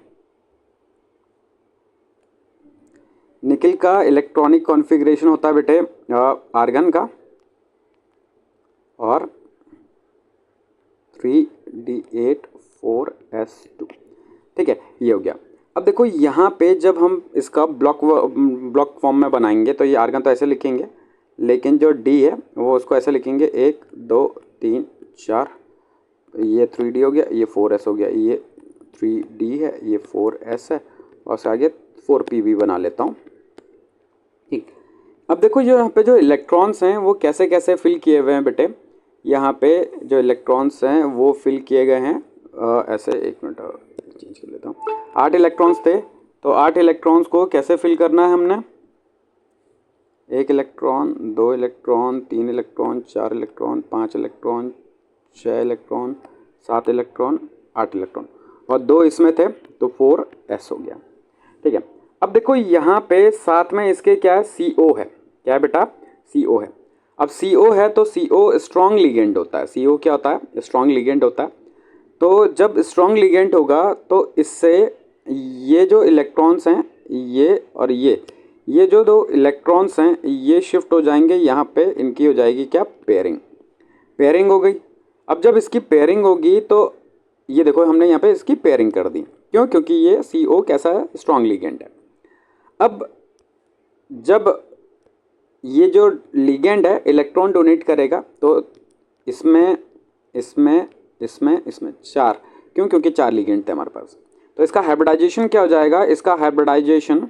A: निकेल का इलेक्ट्रॉनिक कॉन्फ़िगरेशन होता है बेटे आर्गन का, और 3D8 4S2। ठीक है, ये हो गया। अब देखो यहाँ पे जब हम इसका ब्लॉक फॉर्म में बनाएंगे तो ये आर्गन तो ऐसे लिखेंगे, लेकिन जो D है वो उसको ऐसे लिखेंगे 1 2 3 4, ये 3D हो गया, ये 4S हो गया, ये 3D है, ये 4S है, और उसके आगे 4P भी बना लेता हूँ। ठीक। अब देखो जो यहाँ पे जो इलेक्ट्रॉन्स हैं वो कैसे कैसे फिल किए हुए हैं बेटे, यहाँ पे जो इलेक्ट्रॉन्स हैं वो फिल किए गए हैं ऐसे, एक मिनट चेंज कर लेता हूँ। 8 इलेक्ट्रॉन्स थे, तो 8 इलेक्ट्रॉन्स को कैसे फिल करना है हमने, 1 electron, 2 electron, 3 electron, 4 electron, 5 electron, 6 electron, 7 electron, 8 electron, और 2 इसमें थे तो 4S हो गया। ठीक है। अब देखो यहाँ पे साथ में इसके क्या है, CO है। क्या है बेटा, CO है। अब CO है तो CO स्ट्रॉन्ग लिगेंड होता है। CO क्या होता है, स्ट्रॉन्ग लिगेंड होता है। तो जब स्ट्रॉन्ग लिगेंड होगा तो इससे ये जो इलेक्ट्रॉन्स हैं ये और ये जो 2 इलेक्ट्रॉन्स हैं ये शिफ्ट हो जाएंगे यहाँ पे, इनकी हो जाएगी क्या, पेयरिंग हो गई। अब जब इसकी पेयरिंग होगी तो ये देखो हमने यहाँ पे इसकी पेयरिंग कर दी, क्यों, क्योंकि ये CO कैसा है, स्ट्रॉन्ग लिगेंड है। अब जब ये जो लिगेंड है इलेक्ट्रॉन डोनेट करेगा तो इसमें 4, क्यों, क्योंकि 4 लिगेंड थे हमारे पास। तो इसका हाइब्रिडाइजेशन क्या हो जाएगा, इसका हाइब्रिडाइजेशन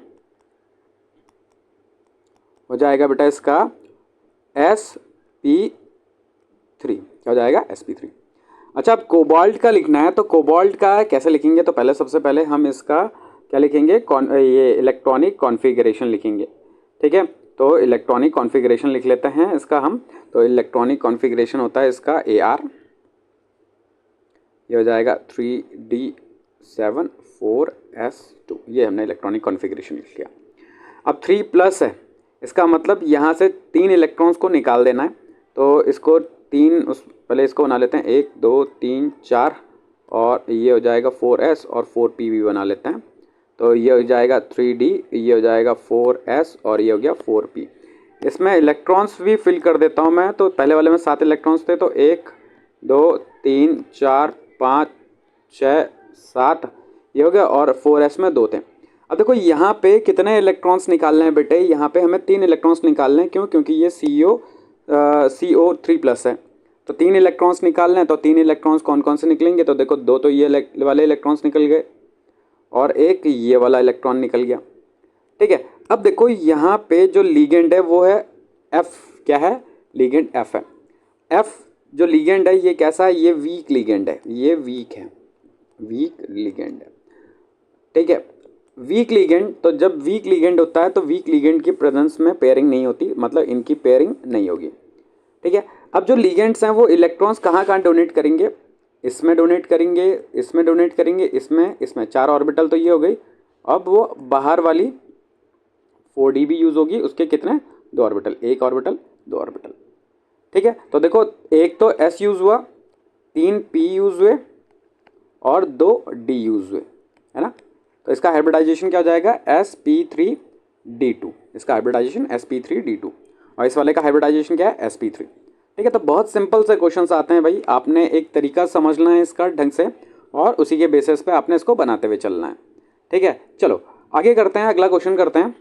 A: हो जाएगा बेटा इसका sp3। क्या हो जाएगा, sp3। अच्छा, अब कोबाल्ट का लिखना है, तो कोबाल्ट का कैसे लिखेंगे, तो पहले सबसे पहले हम इसका क्या लिखेंगे, ये इलेक्ट्रॉनिक कॉन्फ़िगरेशन लिखेंगे। ठीक है। तो इलेक्ट्रॉनिक कॉन्फ़िगरेशन लिख लेते हैं इसका हम। तो इलेक्ट्रॉनिक कॉन्फ़िगरेशन होता है इसका AR, ये हो जाएगा 3D7 4S2, ये हमने इलेक्ट्रॉनिक कॉन्फ़िगरेशन लिख लिया। अब 3+ है, इसका मतलब यहाँ से 3 इलेक्ट्रॉन्स को निकाल देना है। तो इसको 3 पहले इसको बना लेते हैं, 1 2 3 4, और ये हो जाएगा 4S और 4P भी बना लेते हैं। तो ये हो जाएगा 3D, ये हो जाएगा 4S, और ये हो गया 4P। इसमें इलेक्ट्रॉन्स भी फिल कर देता हूँ मैं। तो पहले वाले में 7 इलेक्ट्रॉन्स थे, तो 1 2 3 4 5 6 7 ये हो गया, और 4S में 2 थे। अब देखो यहाँ पे कितने इलेक्ट्रॉन्स निकालने हैं बेटे, यहाँ पे हमें 3 इलेक्ट्रॉन्स निकालने हैं। क्यों? क्योंकि ये CO3+ है, तो 3 इलेक्ट्रॉन्स निकालने हैं। तो 3 इलेक्ट्रॉन्स कौन कौन से निकलेंगे? तो देखो 2 तो ये वाले इलेक्ट्रॉन्स निकल गए और एक ये वाला इलेक्ट्रॉन निकल गया। ठीक है, अब देखो यहाँ पे जो लीगेंड है वो है F। क्या है? लीगेंड F है। F जो लीगेंड है ये कैसा है? ये वीक लीगेंड है, ये वीक है, वीक लीगेंड है। ठीक है, वीक लीगेंड, तो जब वीक लीगेंड होता है तो वीक लीगेंड की प्रेजेंस में पेयरिंग नहीं होती, मतलब इनकी पेयरिंग नहीं होगी। ठीक है, अब जो लीगेंड्स हैं वो इलेक्ट्रॉन्स कहाँ कहाँ डोनेट करेंगे? इसमें डोनेट करेंगे, इसमें डोनेट करेंगे, इसमें 4 ऑर्बिटल तो ये हो गई। अब वो बाहर वाली 4D भी यूज़ होगी, उसके कितने? 2 ऑर्बिटल, 1 ऑर्बिटल 2 ऑर्बिटल। ठीक है, तो देखो एक तो S यूज़ हुआ, 3 P यूज़ हुए और 2 D यूज़ हुए, है ना। तो इसका हाइब्रिडाइजेशन क्या हो जाएगा? sp3d2। इसका हाइब्रिडाइजेशन sp3d2 और इस वाले का हाइब्रिडाइजेशन क्या है? sp3। ठीक है, तो बहुत सिंपल से क्वेश्चंस आते हैं भाई, आपने एक तरीका समझना है इसका ढंग से और उसी के बेसिस पे आपने इसको बनाते हुए चलना है। ठीक है, चलो आगे करते हैं, अगला क्वेश्चन करते हैं।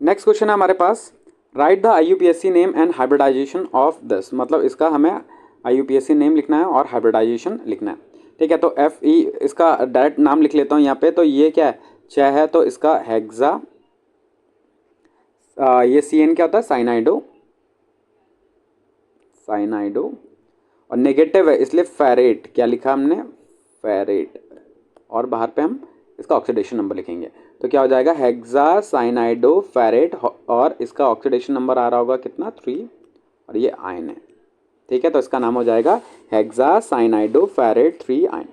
A: नेक्स्ट क्वेश्चन है हमारे पास, write the IUPAC name and hybridization of this. मतलब इसका हमें IUPAC नेम लिखना है और हाइब्रिडाइजेशन लिखना है। ठीक है, तो FE इसका डायरेक्ट नाम लिख लेता हूँ यहाँ पे। तो ये क्या है? 6 है, तो इसका हेक्सा, ये CN क्या होता है? साइनाइडो और नेगेटिव है इसलिए फेरेट। क्या लिखा हमने? फेरेट। और बाहर पे हम इसका ऑक्सीडेशन नंबर लिखेंगे, तो क्या हो जाएगा? हेक्सा साइनाइडो फेरेट, और इसका ऑक्सीडेशन नंबर आ रहा होगा कितना? 3, और ये आयन है। ठीक है, तो इसका नाम हो जाएगा हेक्सा साइनाइडो फेरेट 3 आयन।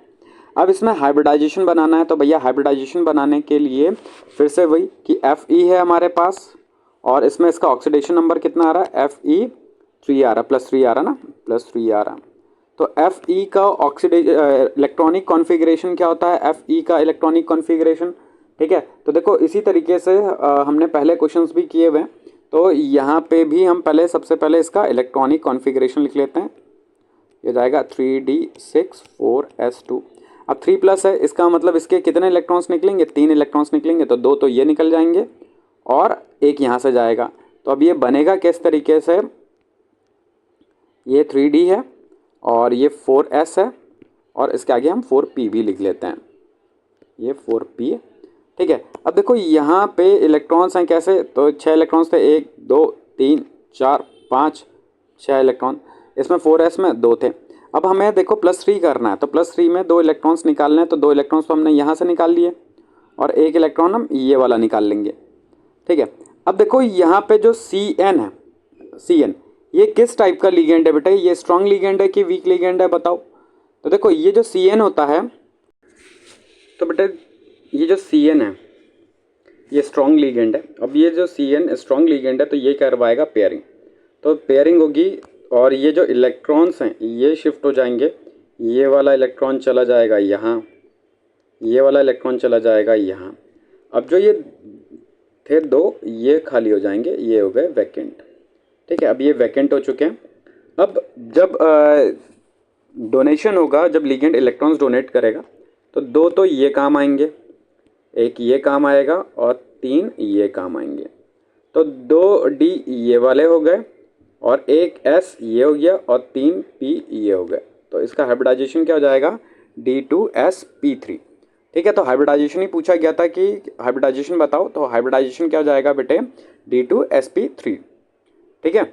A: अब इसमें हाइब्रिडाइजेशन बनाना है, तो भैया हाइब्रिडाइजेशन बनाने के लिए फिर से वही कि FE है हमारे पास, और इसमें इसका ऑक्सीडेशन नंबर कितना आ रहा है? FE3 आ रहा, +3 आ रहा ना, +3 आ रहा। तो FE का इलेक्ट्रॉनिक कॉन्फ़िगरेशन क्या होता है? FE का इलेक्ट्रॉनिक कॉन्फ़िगरेशन। ठीक है, तो देखो इसी तरीके से हमने पहले क्वेश्चंस भी किए हुए हैं, तो यहाँ पे भी हम सबसे पहले इसका इलेक्ट्रॉनिक कॉन्फ़िगरेशन लिख लेते हैं। ये जाएगा 3d6 4s2। अब 3+ है, इसका मतलब इसके कितने इलेक्ट्रॉन्स निकलेंगे? 3 इलेक्ट्रॉन्स निकलेंगे, तो 2 तो ये निकल जाएंगे और 1 यहाँ से जाएगा। तो अब ये बनेगा किस तरीके से? ये 3d है और ये 4s है और इसके आगे हम 4p भी लिख लेते हैं, ये 4p है। ठीक है, अब देखो यहाँ पे इलेक्ट्रॉन्स हैं कैसे? तो 6 इलेक्ट्रॉन्स थे, 1 2 3 4 5 6 इलेक्ट्रॉन। इसमें 4s में 2 थे। अब हमें देखो +3 करना है, तो +3 में 2 इलेक्ट्रॉन्स निकालने हैं। तो 2 इलेक्ट्रॉन्स तो हमने यहाँ से निकाल लिए और 1 इलेक्ट्रॉन हम ये वाला निकाल लेंगे। ठीक है, अब देखो यहाँ पे जो CN है, CN ये किस टाइप का लीगेंड है बेटा? ये स्ट्रॉन्ग लीगेंड है कि वीक लीगेंड है, बताओ। तो देखो ये जो CN होता है, तो बेटा ये जो CN है ये स्ट्रॉन्ग लीगेंड है। अब ये जो CN स्ट्रॉन्ग लीगेंड है, तो ये करवाएगा पेयरिंग, तो पेयरिंग होगी और ये जो इलेक्ट्रॉन्स हैं ये शिफ्ट हो जाएंगे। ये वाला इलेक्ट्रॉन चला जाएगा यहाँ, ये वाला इलेक्ट्रॉन चला जाएगा यहाँ। अब जो ये थे 2 ये खाली हो जाएंगे, ये हो गए वैकेंट। ठीक है, अब ये वैकेंट हो चुके हैं। अब जब डोनेशन होगा, जब लिगेंड इलेक्ट्रॉन्स डोनेट करेगा, तो 2 तो ये काम आएंगे, 1 ये काम आएगा और 3 ये काम आएंगे। तो 2d ये वाले हो गए और 1s ये हो गया और 3p ये हो गए। तो इसका हाइब्रिडाइजेशन क्या हो जाएगा? D2sp3। ठीक है, तो हाइब्रिडाइजेशन ही पूछा गया था कि हाइब्रिडाइजेशन बताओ, तो हाइब्रिडाइजेशन क्या हो जाएगा बेटे? D2sp3। ठीक है,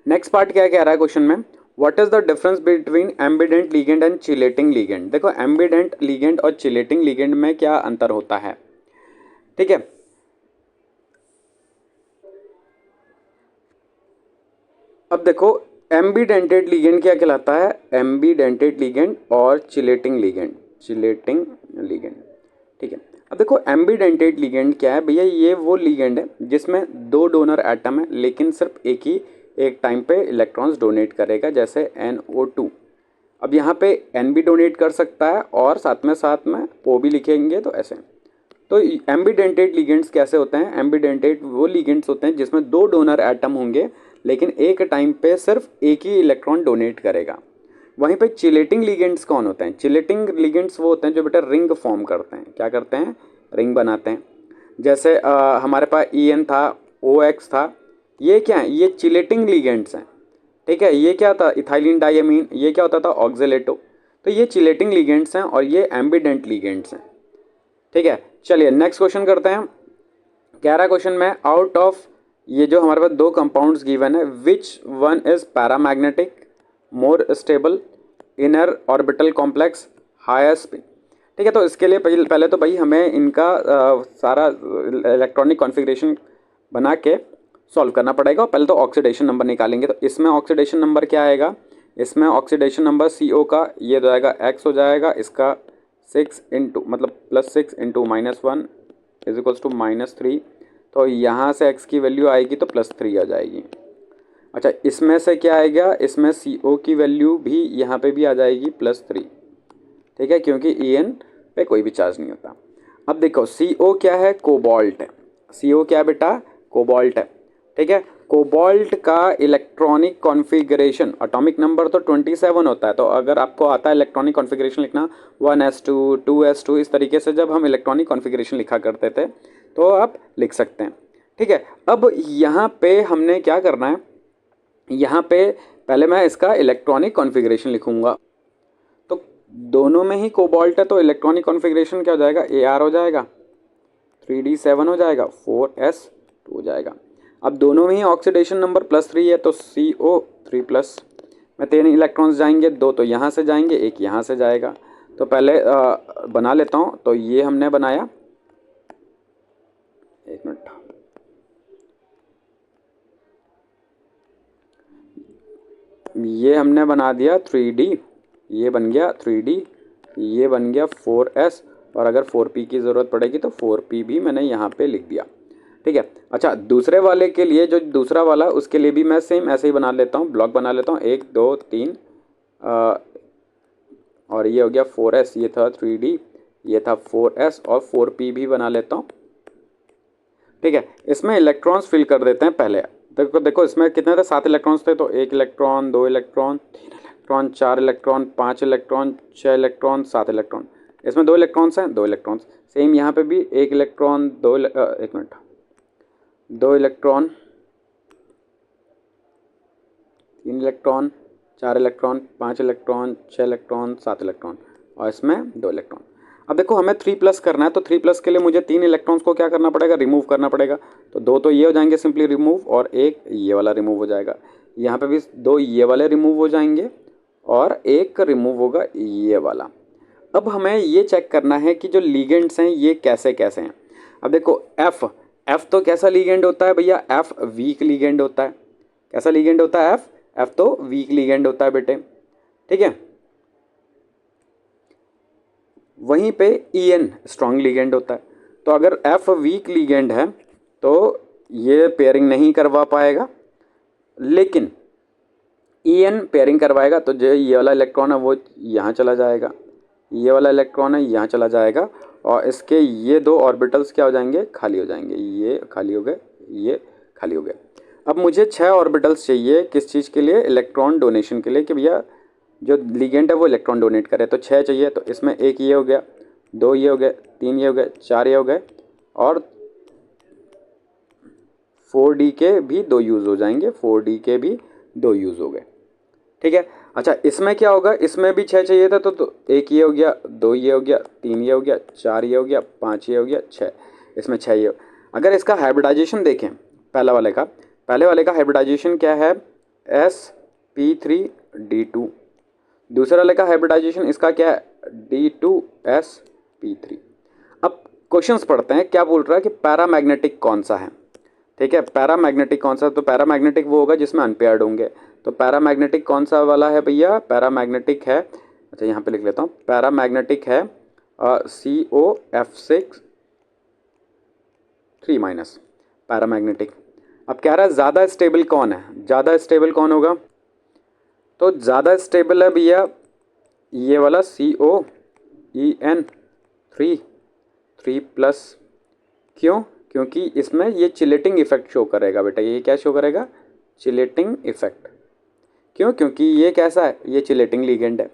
A: नेक्स्ट पार्ट क्या कह रहा है क्वेश्चन में? What is the difference between ambient ligand and chelating ligand. देखो एम्बिडेंट लीगेंड और चिलेटिंग लीगेंड में क्या अंतर होता है? ठीक है, अब देखो एम्बीडेंटेड लीगेंड क्या कहलाता है? एम्बीडेंटेड लीगेंड और चिलेटिंग लीगेंड, चिलेटिंग लीगेंड। ठीक है, अब देखो एम्बीडेंटेड लीगेंड क्या है भैया? ये वो लीगेंड है जिसमें 2 डोनर एटम है, लेकिन सिर्फ एक टाइम पे इलेक्ट्रॉन्स डोनेट करेगा, जैसे NO2। अब यहाँ पे N भी डोनेट कर सकता है और साथ में O भी लिखेंगे, तो ऐसे। तो एम्बीडेंटेड लीगेंड्स कैसे होते हैं? एम्बीडेंटेड वो लीगेंड्स होते हैं जिसमें 2 डोनर एटम होंगे, लेकिन एक टाइम पे सिर्फ एक ही इलेक्ट्रॉन डोनेट करेगा। वहीं पे चिलेटिंग लिगेंड्स कौन होते हैं? चिलेटिंग लिगेंड्स वो होते हैं जो बेटा रिंग फॉर्म करते हैं। क्या करते हैं? रिंग बनाते हैं। जैसे हमारे पास EN था, OX था, ये क्या है? ये चिलेटिंग लिगेंड्स हैं। ठीक है, ये क्या था? इथाइलिन डायमीन, ये क्या होता था? ऑक्जेलेटो। तो ये चिलेटिंग लिगेंड्स हैं और ये एम्बिडेंट लिगेंड्स हैं। ठीक है, चलिए नेक्स्ट क्वेश्चन करते हैं। 11 क्वेश्चन में आउट ऑफ ये जो हमारे पास दो कंपाउंड्स गिवन है, which one is paramagnetic, more stable, inner orbital complex, higher spin. ठीक है, तो इसके लिए पहले तो भाई हमें इनका सारा इलेक्ट्रॉनिक कॉन्फ़िगरेशन बना के सॉल्व करना पड़ेगा। पहले तो ऑक्सीडेशन नंबर निकालेंगे। तो इसमें ऑक्सीडेशन नंबर क्या आएगा? इसमें ऑक्सीडेशन नंबर CO का ये हो जाएगा X हो जाएगा, इसका 6 इंटू मतलब +6 इंटू -1 इज इक्वल्स टू -3। तो यहाँ से X की वैल्यू आएगी तो +3 आ जाएगी। अच्छा, इसमें से क्या आएगा? इसमें CO की वैल्यू भी यहाँ पे भी आ जाएगी +3। ठीक है, क्योंकि EN पे कोई भी चार्ज नहीं होता। अब देखो CO क्या है? कोबाल्ट है। CO क्या है बेटा? कोबाल्ट है। ठीक है, कोबाल्ट का इलेक्ट्रॉनिक कॉन्फ़िगरेशन, एटॉमिक नंबर तो 27 होता है। तो अगर आपको आता है इलेक्ट्रॉनिक कॉन्फ़िगरेशन लिखना 1s2 2s2, इस तरीके से जब हम इलेक्ट्रॉनिक कॉन्फ़िगरेशन लिखा करते थे तो आप लिख सकते हैं। ठीक है, अब यहाँ पे हमने क्या करना है? यहाँ पे पहले मैं इसका इलेक्ट्रॉनिक कॉन्फ़िगरेशन लिखूँगा। तो दोनों में ही कोबाल्ट है तो इलेक्ट्रॉनिक कॉन्फ़िगरेशन क्या हो जाएगा? AR हो जाएगा, 3D7 हो जाएगा, 4s2 हो जाएगा। अब दोनों में ही ऑक्सीडेशन नंबर +3 है तो CO3+। में 3 इलेक्ट्रॉन्स जाएंगे, 2 तो यहाँ से जाएंगे, 1 यहाँ से जाएगा। तो पहले बना लेता हूँ। तो ये हमने बनाया, एक मिनट, ये हमने बना दिया 3D, ये बन गया 3D, ये बन गया 4s, और अगर 4p की ज़रूरत पड़ेगी तो 4p भी मैंने यहाँ पे लिख दिया। ठीक है, अच्छा दूसरे वाले के लिए, जो दूसरा वाला उसके लिए भी मैं सेम ऐसे ही बना लेता हूँ, ब्लॉक बना लेता हूँ, 1 2 3, और ये हो गया 4s, ये था 3D, ये था 4s, और 4p भी बना लेता हूँ। ठीक है, इसमें इलेक्ट्रॉन्स फिल कर देते हैं पहले। देखो देखो इसमें कितने थे? 7 इलेक्ट्रॉन्स थे। तो 1 electron, 2 electron, 3 electron, 4 electron, 5 electron, 6 electron, 7 electron. इसमें 2 इलेक्ट्रॉन्स हैं, 2 इलेक्ट्रॉन्स। सेम यहाँ पे भी 1 इलेक्ट्रॉन, 2 एक minute, 2 electron, 3 electron, 4 electron, 5 electron, 6 electron, 7 electron, और इसमें 2 इलेक्ट्रॉन। अब देखो हमें 3+ करना है, तो 3+ के लिए मुझे 3 इलेक्ट्रॉन्स को क्या करना पड़ेगा? रिमूव करना पड़ेगा। तो 2 तो ये हो जाएंगे सिंपली रिमूव, और 1 ये वाला रिमूव हो जाएगा। यहाँ पे भी 2 ये वाले रिमूव हो जाएंगे, और 1 रिमूव होगा ये वाला। अब हमें ये चेक करना है कि जो लिगेंड्स हैं ये कैसे कैसे हैं। अब देखो F तो कैसा लिगेंड होता है भैया? F वीक लिगेंड होता है। कैसा लिगेंड होता है? F तो वीक लिगेंड होता है बेटे। ठीक है, वहीं पे EN स्ट्रॉन्ग लिगेंड होता है। तो अगर F वीक लिगेंड है तो ये पेयरिंग नहीं करवा पाएगा, लेकिन EN पेयरिंग करवाएगा। तो जो ये वाला इलेक्ट्रॉन है वो यहाँ चला जाएगा, ये वाला इलेक्ट्रॉन है यहाँ चला जाएगा, और इसके ये 2 ऑर्बिटल्स क्या हो जाएंगे? खाली हो जाएंगे। ये खाली हो गए, ये खाली हो गए। अब मुझे 6 ऑर्बिटल्स चाहिए, किस चीज़ के लिए? इलेक्ट्रॉन डोनेशन के लिए, कि भैया जो लिगेंड है वो इलेक्ट्रॉन डोनेट करे। तो 6 चाहिए। तो इसमें 1 ये हो गया, 2 ये हो गए, 3 ये हो गए, 4 ये हो गए, और 4D के भी 2 यूज़ हो जाएंगे, 4D के भी 2 यूज़ हो गए। ठीक है, अच्छा इसमें क्या होगा? इसमें भी 6 चाहिए था, तो 1 ये हो गया, 2 ये हो गया, 3 ये हो गया, 4 ये हो गया, 5 ये हो गया, 6, इसमें 6 ये। अगर इसका हाइब्रिडाइजेशन देखें पहले वाले का हाइब्रिडाइजेशन क्या है? sp3d2। दूसरे वाले का हाइब्रिडाइजेशन इसका क्या है? d2sp3। अब क्वेश्चंस पढ़ते हैं, क्या बोल रहा है कि पैरामैग्नेटिक कौन सा है। ठीक है, पैरामैग्नेटिक कौन सा? तो पैरामैग्नेटिक वो होगा जिसमें अनपेयर्ड होंगे। तो पैरामैग्नेटिक कौन सा वाला है भैया? पैरामैग्नेटिक है, अच्छा यहाँ पे लिख लेता हूँ, पैरामैग्नेटिक है COF6 3- पैरामैग्नेटिक। अब कह रहा है ज़्यादा स्टेबल कौन है? ज़्यादा स्टेबल कौन होगा? तो ज़्यादा स्टेबल है भैया ये वाला COEN3+। क्यों? क्योंकि इसमें ये चिलेटिंग इफेक्ट शो करेगा बेटा। ये क्या शो करेगा? Chelating effect. क्यों? क्योंकि ये कैसा है, ये चिलेटिंग लिगेंड है।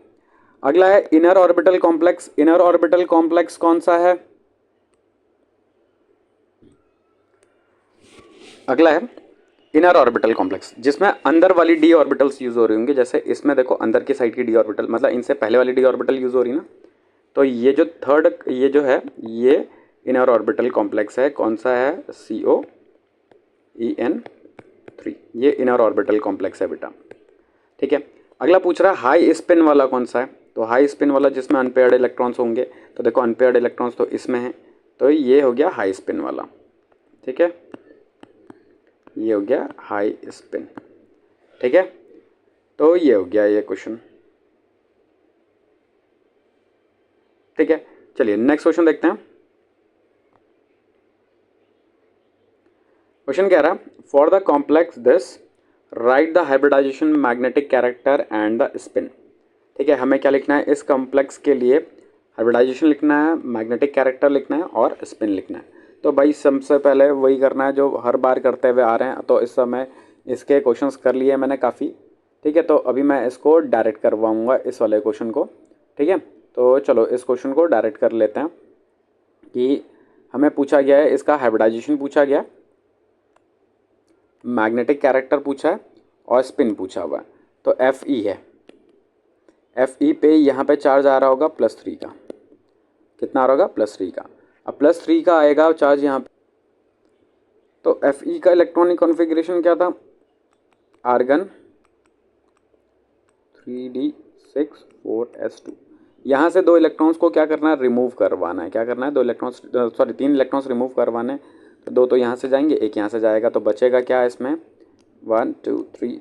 A: अगला है inner orbital complex. Inner orbital complex कौन सा है? अगला है इनर ऑर्बिटल कॉम्प्लेक्स, जिसमें अंदर वाली डी ऑर्बिटल्स यूज हो रही होंगी। जैसे इसमें देखो अंदर की साइड की डी ऑर्बिटल, मतलब इनसे पहले वाली डी ऑर्बिटल यूज हो रही ना, तो ये जो थर्ड, ये जो है ये इनर ऑर्बिटल कॉम्प्लेक्स है। कौन सा है? COEN3, ये इनर ऑर्बिटल कॉम्प्लेक्स है बेटा। ठीक है। अगला पूछ रहा है हाई स्पिन वाला कौन सा है? तो हाई स्पिन वाला जिसमें अनपेयर्ड इलेक्ट्रॉन्स होंगे, तो देखो अनपेयर्ड इलेक्ट्रॉन्स तो इसमें है, तो ये हो गया हाई स्पिन वाला। ठीक है, ये हो गया हाई स्पिन। ठीक है, तो ये हो गया ये क्वेश्चन। ठीक है, चलिए नेक्स्ट क्वेश्चन देखते हैं। क्वेश्चन कह रहा for the complex this write the hybridisation magnetic character and the spin. ठीक है, हमें क्या लिखना है इस कॉम्प्लेक्स के लिए? हाइब्रिडाइजेशन लिखना है, मैग्नेटिक कैरेक्टर लिखना है और स्पिन लिखना है। तो भाई सबसे पहले वही करना है जो हर बार करते हुए आ रहे हैं। तो इस समय इसके क्वेश्चंस कर लिए मैंने काफ़ी। ठीक है, तो अभी मैं इसको डायरेक्ट करवाऊँगा इस वाले क्वेश्चन को। ठीक है, तो चलो इस क्वेश्चन को डायरेक्ट कर लेते हैं कि हमें पूछा गया है, इसका हाइब्रिडाइजेशन पूछा गया, मैग्नेटिक कैरेक्टर पूछा है और स्पिन पूछा हुआ है। तो FE है, FE पे यहाँ पे चार्ज आ रहा होगा +3 का। कितना आ रहा होगा? +3 का। अब +3 का आएगा चार्ज यहाँ पे, तो FE का इलेक्ट्रॉनिक कॉन्फ़िगरेशन क्या था? Argon 3d6 4s2। यहाँ से 2 इलेक्ट्रॉन्स को क्या करना है? रिमूव करवाना है। क्या करना है? 2 इलेक्ट्रॉन्स, सॉरी 3 इलेक्ट्रॉन्स रिमूव करवाने हैं। तो 2 तो यहाँ से जाएंगे, 1 यहाँ से जाएगा, तो बचेगा क्या इसमें? 1 2 3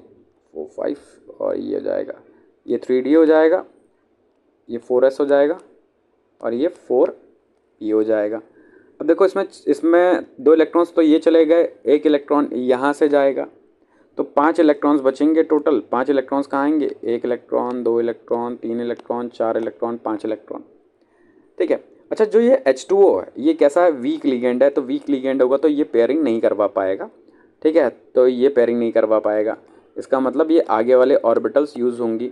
A: 4 5, और ये हो जाएगा, ये 3d हो जाएगा, ये 4s हो जाएगा और ये 4p हो जाएगा। अब देखो इसमें 2 इलेक्ट्रॉन्स तो ये चले गए, 1 इलेक्ट्रॉन यहाँ से जाएगा, तो 5 इलेक्ट्रॉन्स बचेंगे टोटल। 5 इलेक्ट्रॉन्स कहाँ आएंगे? 1 electron, 2 electron, 3 electron, 4 electron, 5 electron. ठीक है। अच्छा, जो ये H2O है ये कैसा है? वीक लिगेंड है। तो वीक लिगेंड होगा तो ये पेयरिंग नहीं करवा पाएगा। ठीक है, तो ये पेयरिंग नहीं करवा पाएगा। इसका मतलब ये आगे वाले ऑर्बिटल्स यूज़ होंगी।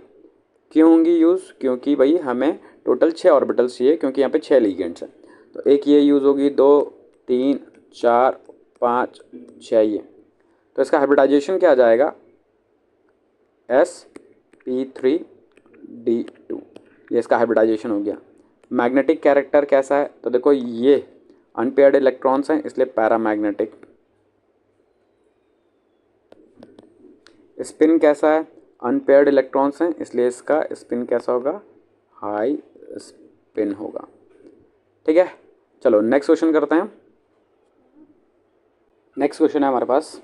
A: क्यों होंगी यूज़? क्योंकि भाई हमें टोटल 6 ऑर्बिटल्स चाहिए, क्योंकि यहाँ पे 6 लिगेंड्स हैं। तो एक ये यूज़ होगी, 2 3 4 5 6 ये। तो इसका हाइब्रिडाइजेशन क्या आ जाएगा? sp3d2, ये इसका हाइब्रिडाइजेशन हो गया। मैग्नेटिक कैरेक्टर कैसा है? तो देखो ये अनपेयर्ड इलेक्ट्रॉन्स हैं इसलिए पैरामैग्नेटिक। स्पिन कैसा है? अनपेयर्ड इलेक्ट्रॉन्स हैं इसलिए इसका स्पिन कैसा होगा? हाई स्पिन होगा। ठीक है, चलो नेक्स्ट क्वेश्चन करते हैं। नेक्स्ट क्वेश्चन है हमारे पास,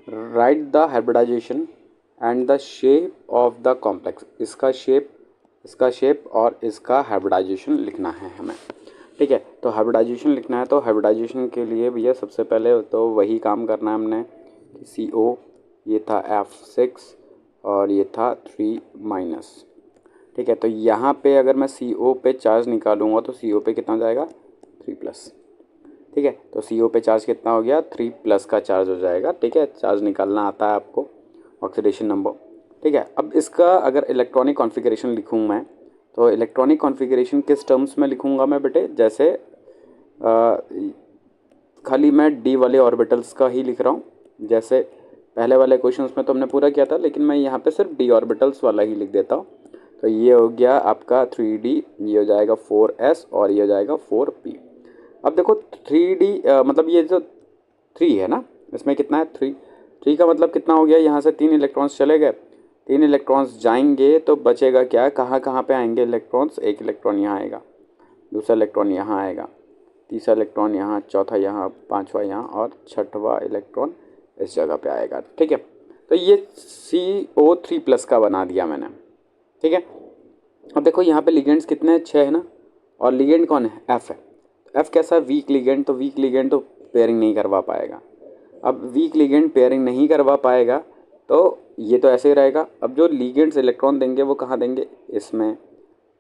A: write the hybridization and the shape of the complex. इसका शेप और इसका हाइब्रिडाइजेशन लिखना है हमें। ठीक है, तो हाइब्रिडाइजेशन लिखना है, तो हाइब्रिडाइजेशन के लिए भैया सबसे पहले तो वही काम करना है हमने कि CO ये था F6 और ये था 3-। ठीक है, तो यहाँ पे अगर मैं CO पे चार्ज निकालूंगा तो CO पे कितना हो जाएगा? 3+। ठीक है, तो CO पे चार्ज कितना हो गया? 3+ का चार्ज हो जाएगा। ठीक है, चार्ज निकालना आता है आपको, ऑक्सीडेशन नंबर। ठीक है, अब इसका अगर इलेक्ट्रॉनिक कॉन्फ़िगरेशन लिखूँ मैं, तो इलेक्ट्रॉनिक कॉन्फ़िगरेशन किस टर्म्स में लिखूँगा मैं बेटे? जैसे खाली मैं D वाले ऑर्बिटल्स का ही लिख रहा हूँ। जैसे पहले वाले क्वेश्चंस में तो हमने पूरा किया था, लेकिन मैं यहाँ पे सिर्फ D ऑर्बिटल्स वाला ही लिख देता हूँ। तो ये हो गया आपका 3D, ये हो जाएगा 4s और ये हो जाएगा 4p। अब देखो 3D मतलब ये जो 3 है ना, इसमें कितना है? 3 का मतलब कितना हो गया? यहाँ से 3 इलेक्ट्रॉन्स चले गए, 3 इलेक्ट्रॉन्स जाएंगे तो बचेगा क्या? कहाँ कहाँ पे आएंगे इलेक्ट्रॉन्स? 1 इलेक्ट्रॉन यहाँ आएगा, दूसरा इलेक्ट्रॉन यहाँ आएगा, तीसरा इलेक्ट्रॉन यहाँ, चौथा यहाँ, पाँचवा यहाँ और छठवा इलेक्ट्रॉन इस जगह पे आएगा। ठीक है, तो ये CO3+ का बना दिया मैंने। ठीक है, अब देखो यहाँ पे लिगेंड्स कितने हैं? 6 है ना, और लिगेंड कौन है? F है। F कैसा है? Week ligand. तो वीक लिगेंड तो पेयरिंग नहीं करवा पाएगा। अब वीक लिगेंड पेयरिंग नहीं करवा पाएगा तो ये तो ऐसे ही रहेगा। अब जो लिगेंड्स इलेक्ट्रॉन देंगे वो कहाँ देंगे? इसमें,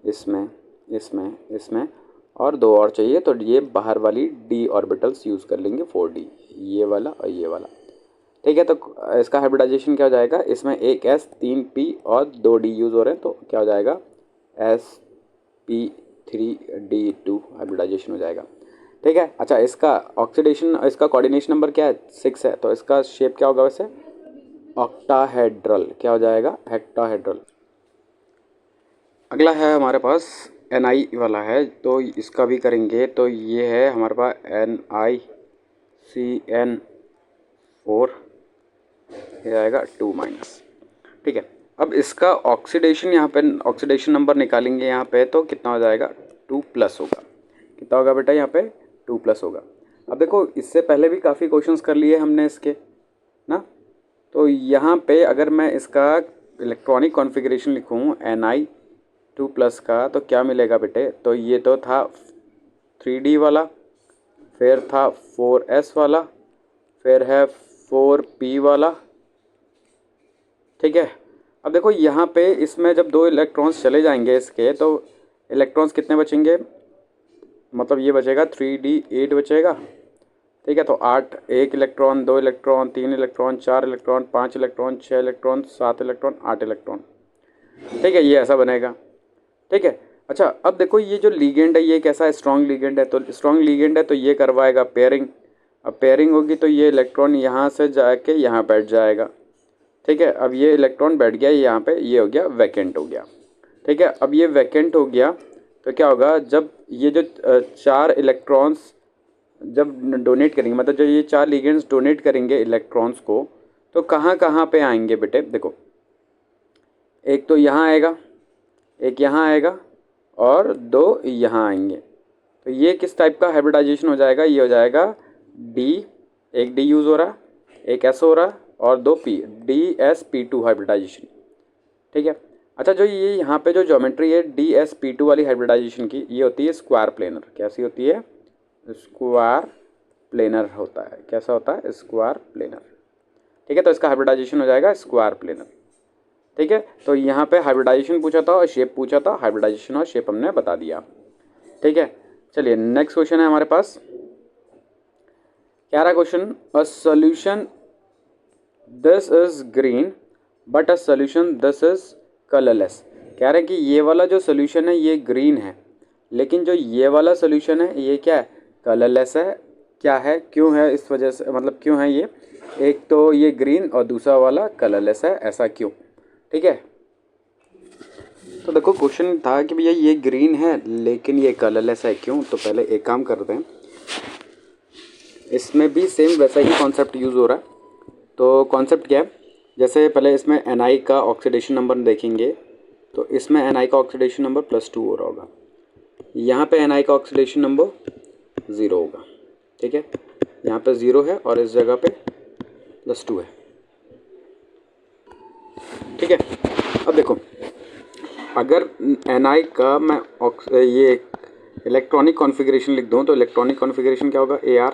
A: इसमें, इसमें, इसमें, और 2 और चाहिए तो ये बाहर वाली D ऑर्बिटल्स यूज़ कर लेंगे 4D, ये वाला और ये वाला। ठीक है, तो इसका हाइब्रिडाइजेशन क्या हो जाएगा, इसमें एक S 3 P और 2 D यूज़ हो रहे हैं, तो क्या हो जाएगा sp3d2 हाइब्रिडाइजेशन हो जाएगा। ठीक है, अच्छा इसका ऑक्सीडेशन, इसका कोऑर्डिनेशन नंबर क्या है, 6 है, तो इसका शेप क्या होगा वैसे, ऑक्टाहेड्रल, क्या हो जाएगा, हेक्टाहेड्रल। अगला है हमारे पास Ni वाला है, तो इसका भी करेंगे। तो ये है हमारे पास NiCN4, ये आएगा 2-। ठीक है, अब इसका ऑक्सीडेशन, यहाँ पे ऑक्सीडेशन नंबर निकालेंगे यहाँ पे, तो कितना हो जाएगा, 2+ होगा। कितना होगा बेटा यहाँ पे, 2+ होगा। अब देखो इससे पहले भी काफ़ी क्वेश्चंस कर लिए हमने इसके ना, तो यहाँ पे अगर मैं इसका इलेक्ट्रॉनिक कॉन्फ़िगरेशन लिखूँ Ni2+ का, तो क्या मिलेगा बेटे, तो ये तो था 3D वाला, फिर था 4s वाला, फिर है 4p वाला। ठीक है, अब देखो यहाँ पे इसमें जब 2 इलेक्ट्रॉन्स चले जाएंगे इसके, तो इलेक्ट्रॉन्स कितने बचेंगे, मतलब ये बचेगा 3d8 बचेगा। ठीक है, तो 8, 1 electron, 2 electron, 3 electron, 4 electron, 5 electron, 6 electron, 7 electron, 8 electron. ठीक है, ये ऐसा बनेगा। ठीक है, अच्छा अब देखो ये जो लीगेंड है ये कैसा है, स्ट्रॉन्ग लीगेंड है, तो स्ट्रॉन्ग लीगेंड है तो ये करवाएगा पेयरिंग। अब पेयरिंग होगी तो ये इलेक्ट्रॉन यहाँ से जाके यहाँ बैठ जाएगा। ठीक है, अब ये इलेक्ट्रॉन बैठ गया यहाँ पे, ये हो गया वैकेंट हो गया। ठीक है, अब ये वैकेंट हो गया तो क्या होगा, जब ये जो 4 इलेक्ट्रॉन्स जब डोनेट करेंगे, मतलब जब ये 4 लिगेंड्स डोनेट करेंगे इलेक्ट्रॉन्स को, तो कहाँ कहाँ पे आएंगे बेटे, देखो एक तो यहाँ आएगा, एक यहाँ आएगा और 2 यहाँ आएंगे। तो ये किस टाइप का हाइब्रिडाइजेशन हो जाएगा, ये हो जाएगा डी, एक डी यूज़ हो रहा, एक एस हो रहा और 2 पी, DsP2 हाइब्रिडाइजेशन। ठीक है, अच्छा जो ये यहाँ पे जो ज्योमेट्री है DsP2 वाली हाइब्रिडाइजेशन की, ये होती है स्क्वायर प्लेनर। कैसी होती है, स्क्वायर प्लेनर होता है। कैसा होता है, स्क्वायर प्लेनर। ठीक है, तो इसका हाइब्रिडाइजेशन हो जाएगा स्क्वायर प्लेनर। ठीक है, तो यहाँ पे हाइब्रिडाइजेशन पूछा था और शेप पूछा था, हाइब्रिडाइजेशन और शेप हमने बता दिया। ठीक है, चलिए नेक्स्ट क्वेश्चन है हमारे पास, क्या रहा question, a solution this is green but a solution this is colourless. कह रहे हैं कि ये वाला जो सोल्यूशन है ये ग्रीन है, लेकिन जो ये वाला सोल्यूशन है ये क्या है, कलरलेस है। क्या है, क्यों है, इस वजह से, मतलब क्यों है ये, एक तो ये ग्रीन और दूसरा वाला कलरलेस है, ऐसा क्यों। ठीक है, तो देखो क्वेश्चन था कि भैया ये ग्रीन है लेकिन ये कलरलेस है, क्यों। तो पहले एक काम करते हैं, इसमें भी सेम वैसा ही कॉन्सेप्ट यूज़ हो रहा है। तो कॉन्सेप्ट क्या है, जैसे पहले इसमें Ni का ऑक्सीडेशन नंबर देखेंगे, तो इसमें Ni का ऑक्सीडेशन नंबर +2 हो रहा होगा, यहाँ पे Ni का ऑक्सीडेशन नंबर 0 होगा। ठीक है, यहाँ पे 0 है और इस जगह पे +2 है। ठीक है, अब देखो अगर Ni का मैं ये इलेक्ट्रॉनिक कॉन्फ़िगरेशन लिख दूँ, तो इलेक्ट्रॉनिक कॉन्फ़िगरेशन क्या होगा, Ar,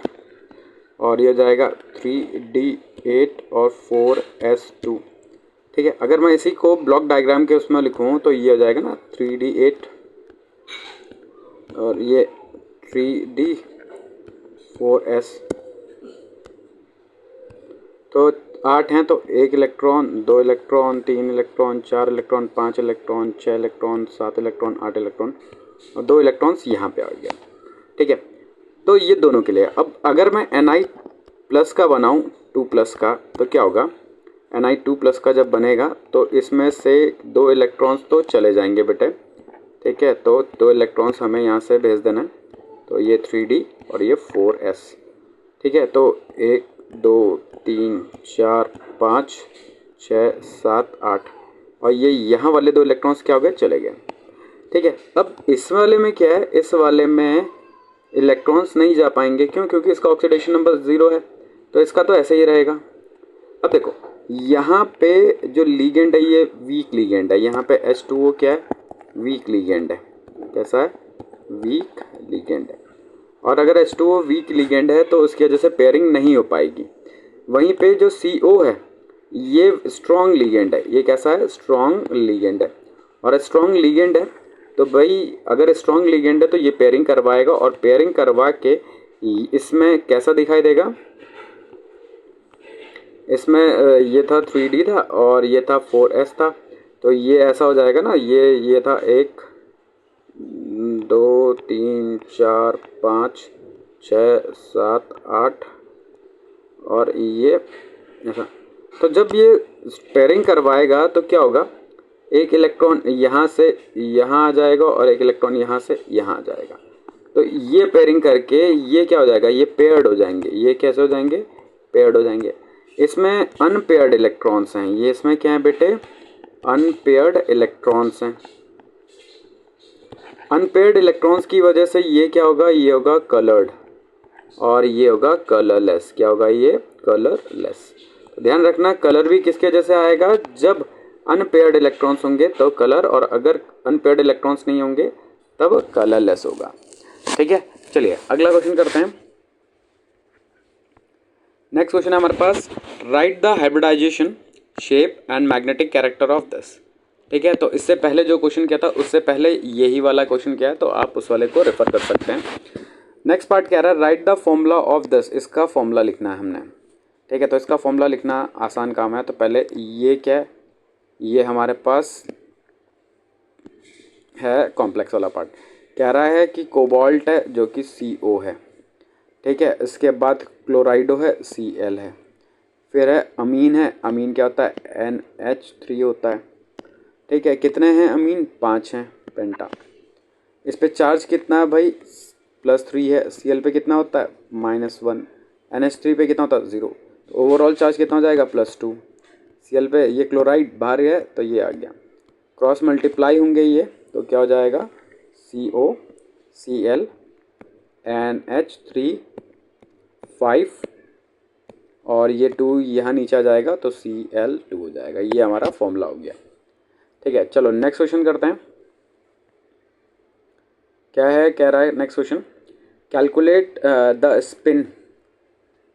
A: और ये जाएगा 3d8 और 4s2। ठीक है, अगर मैं इसी को ब्लॉक डायग्राम के उसमें लिखूँ तो ये हो जाएगा ना 3d8 और ये 3d4s। तो 8 हैं, तो 1 electron, 2 electron, 3 electron, 4 electron, 5 electron, 6 electron, 7 electron, 8 electron और 2 इलेक्ट्रॉन्स यहाँ पे आ गया। ठीक है, तो ये दोनों के लिए। अब अगर मैं Ni+ का बनाऊँ 2+ का, तो क्या होगा, Ni2+ का जब बनेगा तो इसमें से 2 इलेक्ट्रॉन्स तो चले जाएंगे बेटे। ठीक है, तो 2 इलेक्ट्रॉन्स हमें यहाँ से भेज देना है, तो ये 3d और ये 4s। ठीक है, तो 1 2 3 4 5 6 7 8 और ये यहाँ वाले 2 इलेक्ट्रॉन्स क्या हो गए, चले गए। ठीक है, अब इस वाले में क्या है, इस वाले में इलेक्ट्रॉन्स नहीं जा पाएंगे, क्यों, क्योंकि इसका ऑक्सीडेशन नंबर 0 है, तो इसका तो ऐसे ही रहेगा। अब देखो यहाँ पे जो लीगेंड है ये वीक लीगेंड है, यहाँ पे H2O क्या है, वीक लीगेंड है। कैसा है, वीक लीगेंड है। और अगर H2O वीक लीगेंड है तो उसकी वजह से पेयरिंग नहीं हो पाएगी। वहीं पे जो CO है ये स्ट्रॉन्ग लीगेंड है, ये कैसा है, स्ट्रॉन्ग लीगेंड है। और स्ट्रॉन्ग लीगेंड है तो भाई अगर स्ट्रॉन्ग लीगेंड है तो ये पेयरिंग करवाएगा, और पेयरिंग करवा के इसमें कैसा दिखाई देगा, इसमें ये था 3D था और ये था 4s था, तो ये ऐसा हो जाएगा ना, ये था 1 2 3 4 5 6 7 8 और ये ऐसा। तो जब ये पेयरिंग करवाएगा तो क्या होगा, एक इलेक्ट्रॉन यहाँ से यहाँ आ जाएगा और एक इलेक्ट्रॉन यहाँ से यहाँ आ जाएगा। तो ये पेयरिंग करके ये क्या हो जाएगा, ये पेयर्ड हो जाएंगे। ये कैसे हो जाएंगे, पेयर्ड हो जाएंगे। इसमें अनपेयर्ड इलेक्ट्रॉन्स हैं, ये इसमें क्या है बेटे, अनपेयर्ड इलेक्ट्रॉन्स हैं। अनपेयर्ड इलेक्ट्रॉन्स की वजह से ये क्या होगा, ये होगा कलर्ड और ये होगा कलरलेस। क्या होगा, ये कलरलेस। तो ध्यान रखना, कलर भी किसके वजह से आएगा, जब अनपेयर्ड इलेक्ट्रॉन्स होंगे तो कलर, और अगर अनपेयर्ड इलेक्ट्रॉन्स नहीं होंगे तब कलरलेस होगा। ठीक है, चलिए अगला क्वेश्चन करते हैं। नेक्स्ट क्वेश्चन है हमारे पास, write the hybridization shape and magnetic character of this. ठीक है, तो इससे पहले जो क्वेश्चन किया था उससे पहले यही वाला क्वेश्चन किया है, तो आप उस वाले को रेफर कर सकते हैं। नेक्स्ट पार्ट कह रहा है right the formula of this, इसका फॉर्मूला लिखना है हमने। ठीक है, तो इसका फॉर्मूला लिखना आसान काम है। तो पहले ये क्या है, ये हमारे पास है कॉम्प्लेक्स वाला पार्ट। कह रहा है कि कोबाल्ट है जो कि CO है। ठीक है, इसके बाद क्लोराइडो है, Cl है। फिर है अमीन है, अमीन क्या होता है, NH3 होता है। ठीक है, कितने हैं अमीन, 5 हैं, पेंटा। इस पे चार्ज कितना है भाई, +3 है। Cl पे कितना होता है, -1। NH3 पे कितना होता है, 0। तो ओवरऑल चार्ज कितना हो जाएगा, +2। Cl पे ये क्लोराइड बाहर है तो ये आ गया, क्रॉस मल्टीप्लाई होंगे ये, तो क्या हो जाएगा, CO Cl NH3 5 और ये 2 यहाँ नीचे आ जाएगा तो Cl2 हो जाएगा। ये हमारा फॉर्मूला हो गया। ठीक है, चलो नेक्स्ट क्वेश्चन करते हैं। क्या है, कह रहा है next question, calculate the spin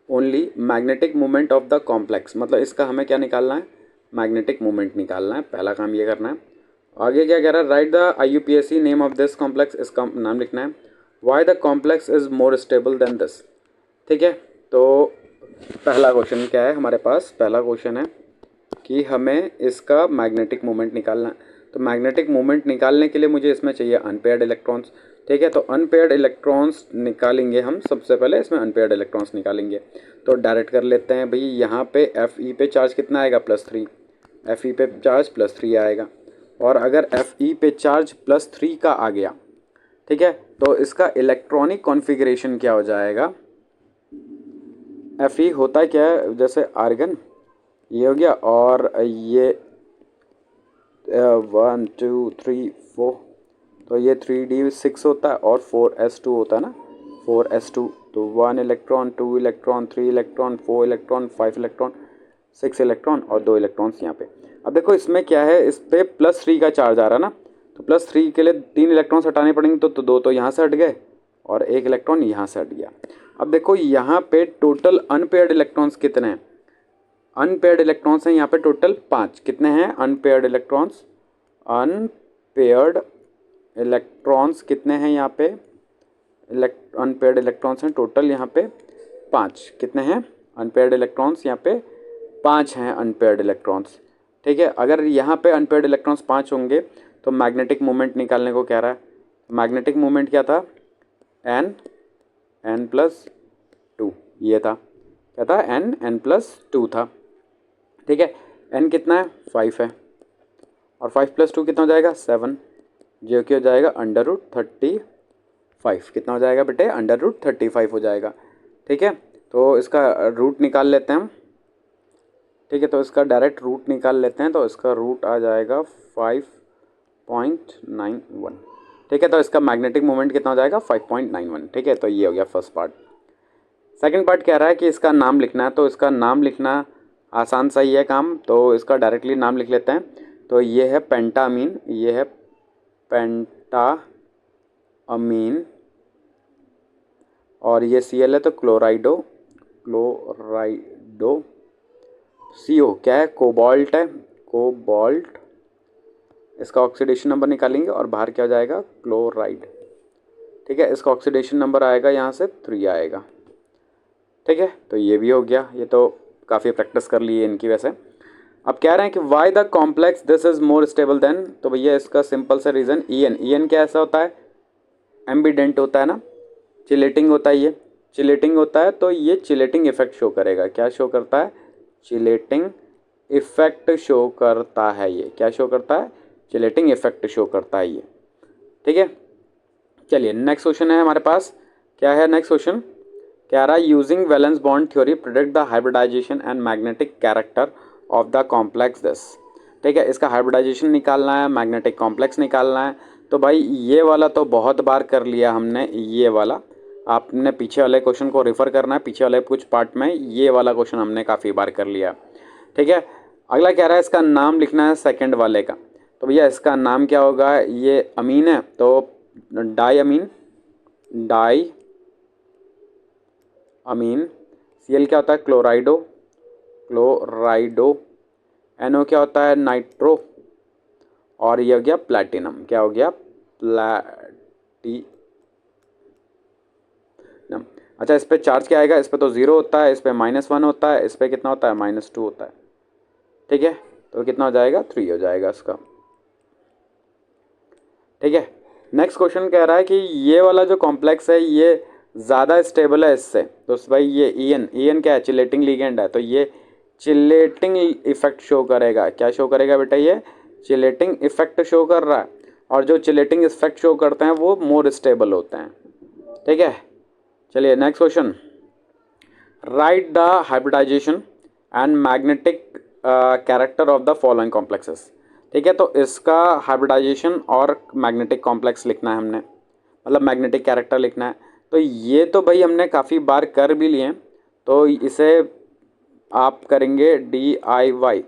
A: only magnetic moment of the complex. मतलब इसका हमें क्या निकालना है, मैग्नेटिक मोमेंट निकालना है, पहला काम ये करना है। आगे क्या कह रहा है, right the IUPAC name of this complex, इसका नाम लिखना है। Why the complex is more stable then this. ठीक है, तो पहला क्वेश्चन क्या है हमारे पास, पहला क्वेश्चन है कि हमें इसका मैग्नेटिक मोमेंट निकालना है। तो मैग्नेटिक मोमेंट निकालने के लिए मुझे इसमें चाहिए अनपेयर्ड इलेक्ट्रॉन्स। ठीक है, तो अनपेयर्ड इलेक्ट्रॉन्स निकालेंगे हम, सबसे पहले इसमें अनपेयर्ड इलेक्ट्रॉन्स निकालेंगे। तो डायरेक्ट कर लेते हैं भाई, यहाँ पे Fe पे चार्ज कितना आएगा, +3। Fe पे चार्ज +3 आएगा, और अगर Fe पे चार्ज +3 का आ गया, ठीक है, तो इसका इलेक्ट्रॉनिक कॉन्फ़िगरेशन क्या हो जाएगा। Fe होता क्या है, जैसे आर्गन, ये हो गया, और ये 1 2 3 4, तो ये 3d6 होता है और 4s2 होता है ना, 4s2। तो 1 electron, 2 electron, 3 electron, 4 electron, 5 electron, 6 electron और 2 इलेक्ट्रॉन्स यहाँ पे। अब देखो इसमें क्या है, इस पे +3 का चार्ज आ रहा है ना, तो +3 के लिए 3 इलेक्ट्रॉन्स हटाने पड़ेंगे, तो 2 तो यहाँ से हट गए और 1 इलेक्ट्रॉन यहाँ से हट गया। अब देखो यहाँ पे टोटल अनपेयर्ड इलेक्ट्रॉन्स कितने हैं, अनपेयर्ड इलेक्ट्रॉन्स हैं यहाँ पे टोटल 5। कितने हैं अनपेयर्ड इलेक्ट्रॉन्स, अनपेयर्ड इलेक्ट्रॉन्स कितने हैं यहाँ पे, अनपेयर्ड इलेक्ट्रॉन्स हैं टोटल यहाँ पे 5। कितने हैं अनपेयर्ड इलेक्ट्रॉन्स, यहाँ पे 5 हैं अनपेयर्ड इलेक्ट्रॉन्स। ठीक है, अगर यहाँ पे अनपेयर्ड इलेक्ट्रॉन्स 5 होंगे तो मैग्नेटिक मोमेंट निकालने को कह रहा है। मैग्नेटिक मोमेंट क्या था, n+2, ये था, क्या था, n+2 था। ठीक है, n कितना है, 5 है, और 5+2 कितना हो जाएगा, 7, जो कि हो जाएगा √35। कितना हो जाएगा बेटे, √35 हो जाएगा। ठीक है, तो इसका रूट निकाल लेते हैं हम। ठीक है, तो इसका डायरेक्ट रूट निकाल लेते हैं, तो इसका रूट आ जाएगा 5.91। ठीक है, तो इसका मैग्नेटिक मोमेंट कितना हो जाएगा, 5.91। ठीक है, तो ये हो गया फर्स्ट पार्ट। सेकंड पार्ट कह रहा है कि इसका नाम लिखना है, तो इसका नाम लिखना आसान सा ही है काम, तो इसका डायरेक्टली नाम लिख लेते हैं। तो ये है पेंटामीन, ये है पेंटामीन, और ये Cl है तो क्लोराइडो, CO क्या है, कोबाल्ट है, कोबाल्ट। इसका ऑक्सीडेशन नंबर निकालेंगे और बाहर क्या हो जाएगा, क्लोराइड। ठीक है, इसका ऑक्सीडेशन नंबर आएगा यहाँ से 3 आएगा। ठीक है, तो ये भी हो गया, ये तो काफ़ी प्रैक्टिस कर ली है इनकी वैसे। अब कह रहे हैं कि why the complex this is more stable then, तो भैया इसका सिंपल सा रीज़न ई एन क्या ऐसा होता है, एम्बीडेंट होता है ना, चिलेटिंग होता है, ये चिलेटिंग होता है, तो ये चिलेटिंग इफेक्ट शो करेगा। क्या शो करता है, चिलेटिंग इफेक्ट शो करता है। ये क्या शो करता है, चिलेटिंग इफेक्ट शो करता है ये, ठीक है। चलिए नेक्स्ट क्वेश्चन है हमारे पास, क्या है नेक्स्ट क्वेश्चन, कह रहा है using valence bond theory predict the hybridization and magnetic character of the complex this, ठीक है। इसका हाइब्रिडाइजेशन निकालना है, मैग्नेटिक कॉम्प्लेक्स निकालना है। तो भाई ये वाला तो बहुत बार कर लिया हमने, ये वाला आपने पीछे वाले क्वेश्चन को रेफर करना है, पीछे वाले कुछ पार्ट में ये वाला क्वेश्चन हमने काफ़ी बार कर लिया, ठीक है। अगला कह रहा है इसका नाम लिखना है सेकंड वाले का, तो भैया इसका नाम क्या होगा, ये अमीन है तो डाई अमीन, डाई अमीन। सीएल क्या होता है, क्लोराइडो, क्लोराइडो। एनओ क्या होता है, नाइट्रो। और ये हो गया प्लैटिनम, क्या हो गया, प्लैटिनम। अच्छा इस पे चार्ज क्या आएगा, इस पे तो 0 होता है, इस पे -1 होता है, इस पे कितना होता है, -2 होता है, ठीक है। तो कितना हो जाएगा, 3 हो जाएगा इसका, ठीक है। नेक्स्ट क्वेश्चन कह रहा है कि ये वाला जो कॉम्प्लेक्स है ये ज़्यादा स्टेबल है इससे, तो भाई ये ई एन क्या है, चिलेटिंग लिगेंड है, तो ये चिलेटिंग इफेक्ट शो करेगा। क्या शो करेगा बेटा, ये चिलेटिंग इफेक्ट शो कर रहा है, और जो चिलेटिंग इफेक्ट शो करते हैं वो मोर स्टेबल होते हैं, ठीक है। चलिए next question, right the hybridization and magnetic character of the following complexes, ठीक है। तो इसका हाइब्रिडाइजेशन और मैग्नेटिक कॉम्प्लेक्स लिखना है हमने, मतलब मैग्नेटिक कैरेक्टर लिखना है। तो ये तो भाई हमने काफ़ी बार कर भी लिए, तो इसे आप करेंगे DIY,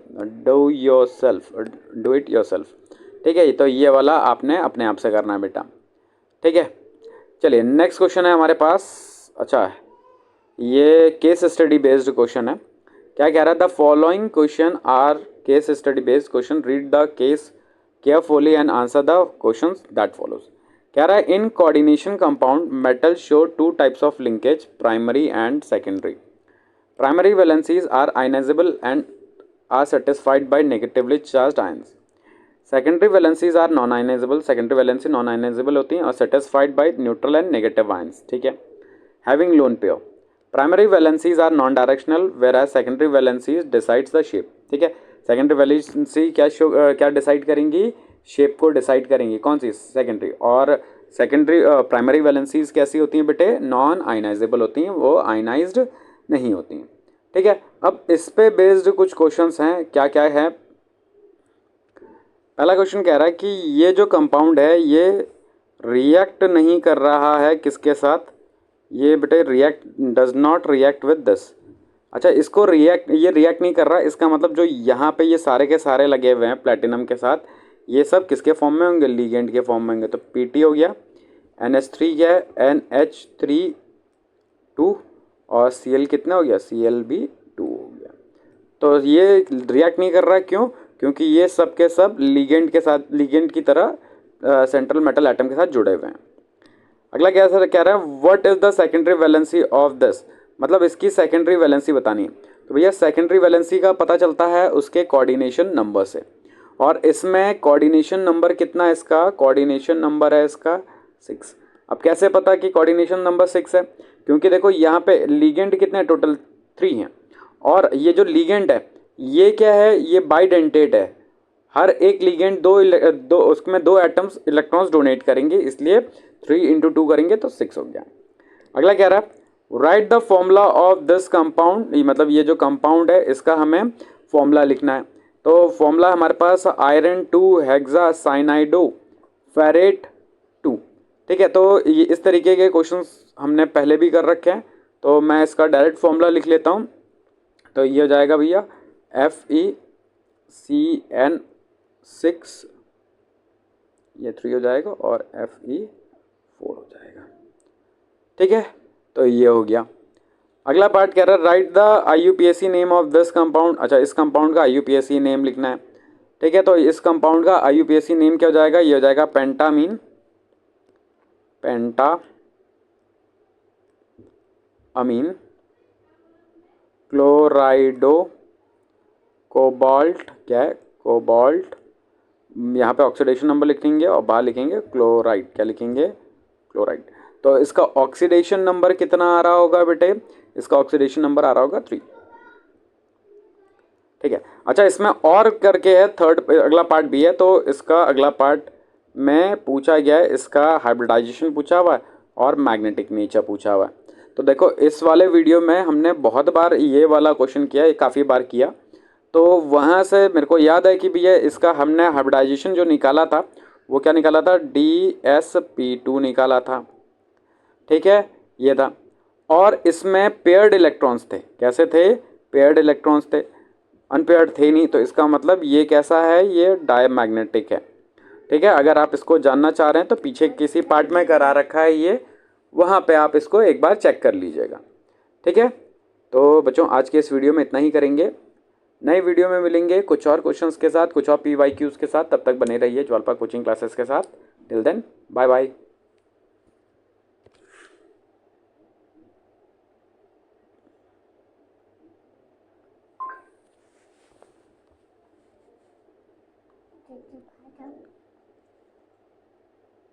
A: do your self, do it your self, ठीक है। तो ये वाला आपने अपने आप से करना है बेटा, ठीक है। चलिए नेक्स्ट क्वेश्चन है हमारे पास, अच्छा ये केस स्टडी बेस्ड क्वेश्चन है। क्या कह रहा है, the following question are case study based question, read the case carefully and answer the question that follows. कह रहा है in coordination compound metal show 2 types of linkage, primary and secondary. Primary valencies are ionisable and are satisfied by negatively charged ions. Secondary valencies are non ionisable, secondary valency non ionisable होती हैं और satisfied by neutral and negative ions, ठीक है, having lone pair. Primary valencies are non directional whereas secondary valencies decides the shape, ठीक है। Secondary valency क्या decide करेंगी, shape को डिसाइड करेंगी, कौन सी, सेकेंडरी। और सेकेंडरी प्राइमरी वैलेंसीज कैसी होती हैं बेटे, नॉन आयनाइजेबल होती हैं, वो आयनाइज्ड नहीं होती हैं, ठीक है। अब इस पे बेस्ड कुछ क्वेश्चंस हैं, क्या क्या है। पहला क्वेश्चन कह रहा है कि ये जो कंपाउंड है ये रिएक्ट नहीं कर रहा है किसके साथ, ये बेटे react, does not react with this. अच्छा इसको ये रिएक्ट नहीं कर रहा, इसका मतलब जो यहाँ पे ये सारे के सारे लगे हुए हैं प्लेटिनम के साथ, ये सब किसके फॉर्म में होंगे, लिगेंड के फॉर्म में होंगे। तो Pt हो गया, NH3 क्या है, NH3 2, और Cl कितना हो गया, Cl भी 2 हो गया। तो ये रिएक्ट नहीं कर रहा है, क्यों, क्योंकि ये सब के सब लिगेंड के साथ, लिगेंड की तरह सेंट्रल मेटल एटम के साथ जुड़े हुए हैं। अगला क्या सर कह रहा है, what is the secondary valency of this, मतलब इसकी सेकेंडरी वैलेंसी बतानी है। तो भैया सेकेंडरी वैलेंसी का पता चलता है उसके कोऑर्डिनेशन नंबर से, और इसमें कोऑर्डिनेशन नंबर कितना है, इसका कोऑर्डिनेशन नंबर है इसका 6। अब कैसे पता कि कोऑर्डिनेशन नंबर 6 है, क्योंकि देखो यहाँ पे लिगेंड कितने हैं, टोटल 3 हैं, और ये जो लिगेंड है ये क्या है, ये बाइडेंटेट है, हर एक लिगेंड दो उसमें 2 एटम्स इलेक्ट्रॉन्स डोनेट करेंगे, इसलिए 3 × 2 करेंगे तो 6 हो गया। अगला कह रहा है right the formula of this compound, मतलब ये जो कंपाउंड है इसका हमें फॉर्मूला लिखना है। तो फॉर्मूला हमारे पास आयरन 2 हेक्सा साइनाइडो फेरेट 2, ठीक है। तो ये इस तरीके के क्वेश्चंस हमने पहले भी कर रखे हैं, तो मैं इसका डायरेक्ट फॉर्मूला लिख लेता हूँ। तो ये हो जाएगा भैया FeCN6, ये 3 हो जाएगा, और Fe4 हो जाएगा, ठीक है। तो ये हो गया। अगला पार्ट कह रहा है right the IUPAC name of this compound. अच्छा इस कंपाउंड का IUPAC नेम लिखना है, ठीक है। तो इस कंपाउंड का IUPAC नेम क्या हो जाएगा, ये हो जाएगा पेंटामीन, पेंटा अमीन क्लोराइडो कोबाल्ट, क्या है, कोबाल्ट, यहाँ पे ऑक्सीडेशन नंबर लिखेंगे और बाहर लिखेंगे क्लोराइड, क्या लिखेंगे, क्लोराइड। तो इसका ऑक्सीडेशन नंबर कितना आ रहा होगा बेटे, इसका ऑक्सीडेशन नंबर आ रहा होगा 3। ठीक है। अच्छा, इसमें और करके है, थर्ड अगला पार्ट भी है, तो इसका अगला पार्ट में पूछा गया है, इसका हाइब्रिडाइजेशन पूछा हुआ है और मैग्नेटिक नेचर पूछा हुआ है। तो देखो इस वाले वीडियो में हमने बहुत बार ये वाला क्वेश्चन किया, ये काफ़ी बार किया, तो वहाँ से मेरे को याद है कि भैया इसका हमने हाइब्रिडाइजेशन जो निकाला था वो क्या निकाला था, DsP2 निकाला था। ठीक है, ये था। और इसमें पेयर्ड इलेक्ट्रॉन्स थे, कैसे थे, पेयर्ड इलेक्ट्रॉन्स थे, अनपेयर्ड थे नहीं, तो इसका मतलब ये कैसा है, ये डायमैग्नेटिक है। ठीक है, अगर आप इसको जानना चाह रहे हैं तो पीछे किसी पार्ट में करा रखा है ये, वहाँ पे आप इसको एक बार चेक कर लीजिएगा। ठीक है, तो बच्चों आज के इस वीडियो में इतना ही करेंगे, नई वीडियो में मिलेंगे कुछ और क्वेश्चंस के साथ, कुछ और PYQs के साथ। तब तक बने रहिए ज्वालपा कोचिंग क्लासेस के साथ। Till then bye bye.